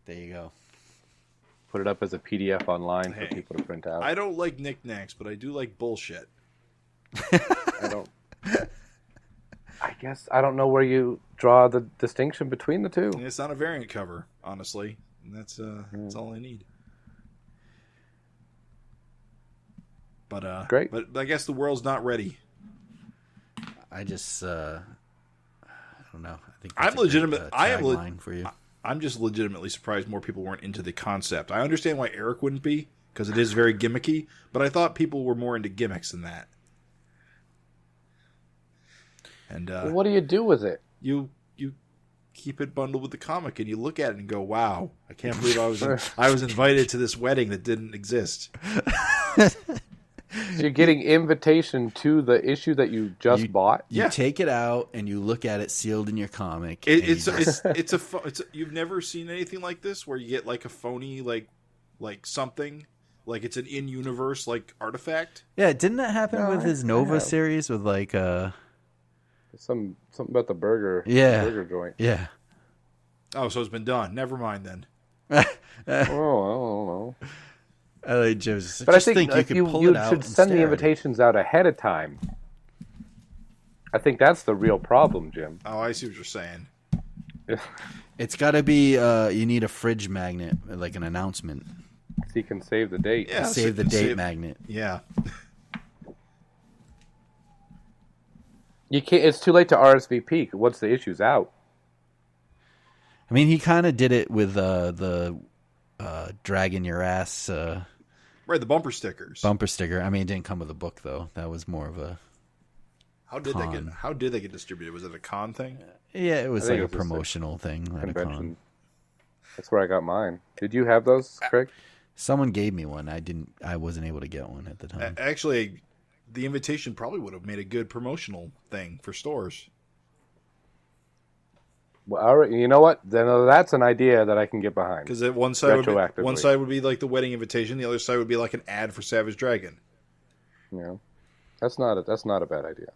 There you go. Put it up as a PDF online for people to print out. I don't like knickknacks, but I do like bullshit. I guess I don't know where you draw the distinction between the two. And it's not a variant cover, honestly. And that's all I need. But great. But I guess the world's not ready. I just I don't know. I think I'm legitimate. for you. I'm just legitimately surprised more people weren't into the concept. I understand why Eric wouldn't be, because it is very gimmicky. But I thought people were more into gimmicks than that. And What do you do with it? you keep it bundled with the comic, and you look at it and go, "Wow, I can't believe I was invited to this wedding that didn't exist." So you're getting invitation to the issue that you just bought? You Yeah. take it out and you look at it sealed in your comic. It's and you- it's you've never seen anything like this where you get like a phony like something like it's an in-universe like artifact. yeah. Didn't that happen No, with his I Nova have. series with like Something about the burger. Yeah. Burger joint. yeah. Oh, so it's been done. Never mind then. Oh, I don't know. I like Jim's. But Just I think you like, could you pull it out should and send the stare at it. invitations out ahead of time. I think that's the real problem, Jim. Oh, I see what you're saying. It's got to be. You need a fridge magnet, like an announcement. So you can save the date. Yeah, Save the date magnet. Yeah. You can't. It's too late to RSVP once the issue's out. I mean, he kind of did it with the dragging your ass Right, the bumper stickers. bumper sticker. I mean, it didn't come with a book though. That was more of a How did they get distributed? Was it a con thing? it was think like a it was just a promotional thing at a Convention. con. That's where I got mine. Did you have those, Craig? Someone gave me one. I wasn't able to get one at the time. Actually, the invitation probably would have made a good promotional thing for stores. Well, all right, you know what? Then that's an idea that I can get behind. Because one side Retroactively. would be like the wedding invitation, the other side would be like an ad for Savage Dragon. You know, that's not a bad idea.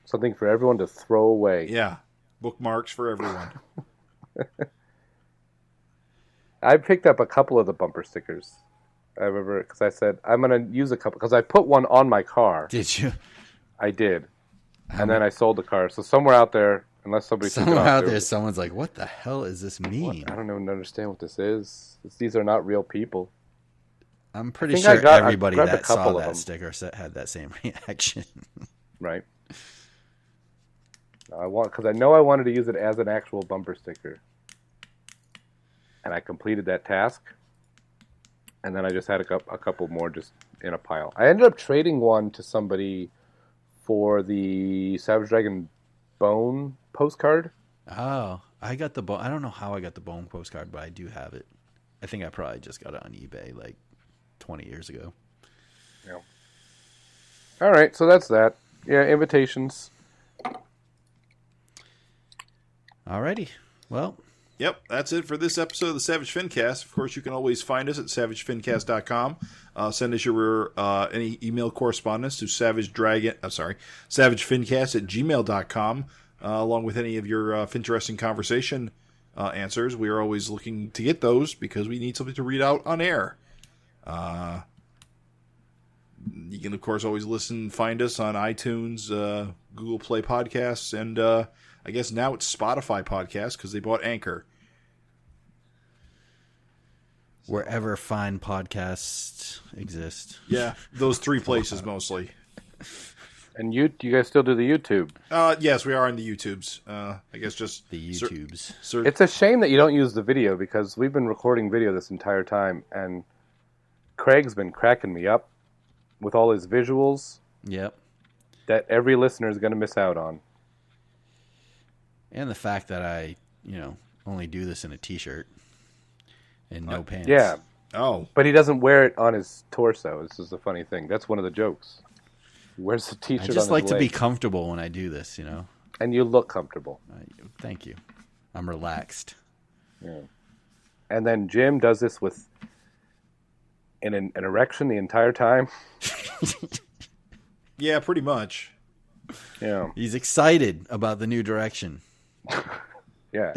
Something for everyone to throw away. Yeah, bookmarks for everyone. I picked up a couple of the bumper stickers. I remember because I said I'm going to use a couple because I put one on my car. Did you? I did, and then I sold the car. So somewhere out there, unless somebody took it Somewhere off, out there, someone's like, "What the hell does this mean?" I don't even understand what this is. These are not real people. I'm pretty think I sure I everybody grabbed a that saw couple of that them. sticker had that same reaction. Right. Because I know I wanted to use it as an actual bumper sticker, and I completed that task, and then I just had a couple more just in a pile. I ended up trading one to somebody for the Savage Dragon Bone postcard. Oh, I got the bone. I don't know how I got the bone postcard, but I do have it. I think I probably just got it on eBay like 20 years ago. Yeah. All right, so that's that. Yeah, invitations. Alrighty. Well, Yep, that's it for this episode of the Savage Fincast. Of course, you can always find us at savagefincast.com. Send us your any email correspondence to savagefincast at gmail.com, along with any of your Finteresting conversation answers. We are always looking to get those because we need something to read out on air. You can, of course, always find us on iTunes, Google Play Podcasts, and I guess now it's Spotify Podcasts because they bought Anchor. wherever fine podcasts exist. Yeah, those three places mostly. And you guys still do the YouTube? Yes, we are on the YouTubes. I guess just The YouTubes. It's a shame that you don't use the video because we've been recording video this entire time, and Craig's been cracking me up with all his visuals Yep. that every listener is going to miss out on. And the fact that I, only do this in a t-shirt and no pants. Yeah, Oh, but he doesn't wear it on his torso. This is the funny thing. That's one of the jokes. He wears the I t-shirt just on like his to be leg, comfortable when I do this, and you look comfortable. Thank you. I'm relaxed. Yeah. And then Jim does this with an erection the entire time. yeah, pretty much. Yeah, He's excited about the new direction. yeah.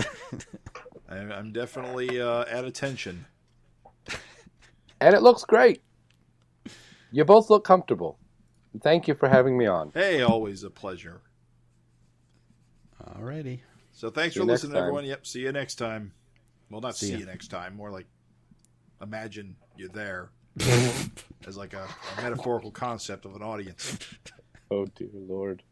I'm definitely at attention. And it looks great. You both look comfortable. Thank you for having me on. Hey, always a pleasure. Alrighty. So thanks See for you next listening, time. everyone. Yep, see you next time. Well, not see ya. you next time. More like imagine you're there as like a metaphorical concept of an audience. Oh, dear Lord.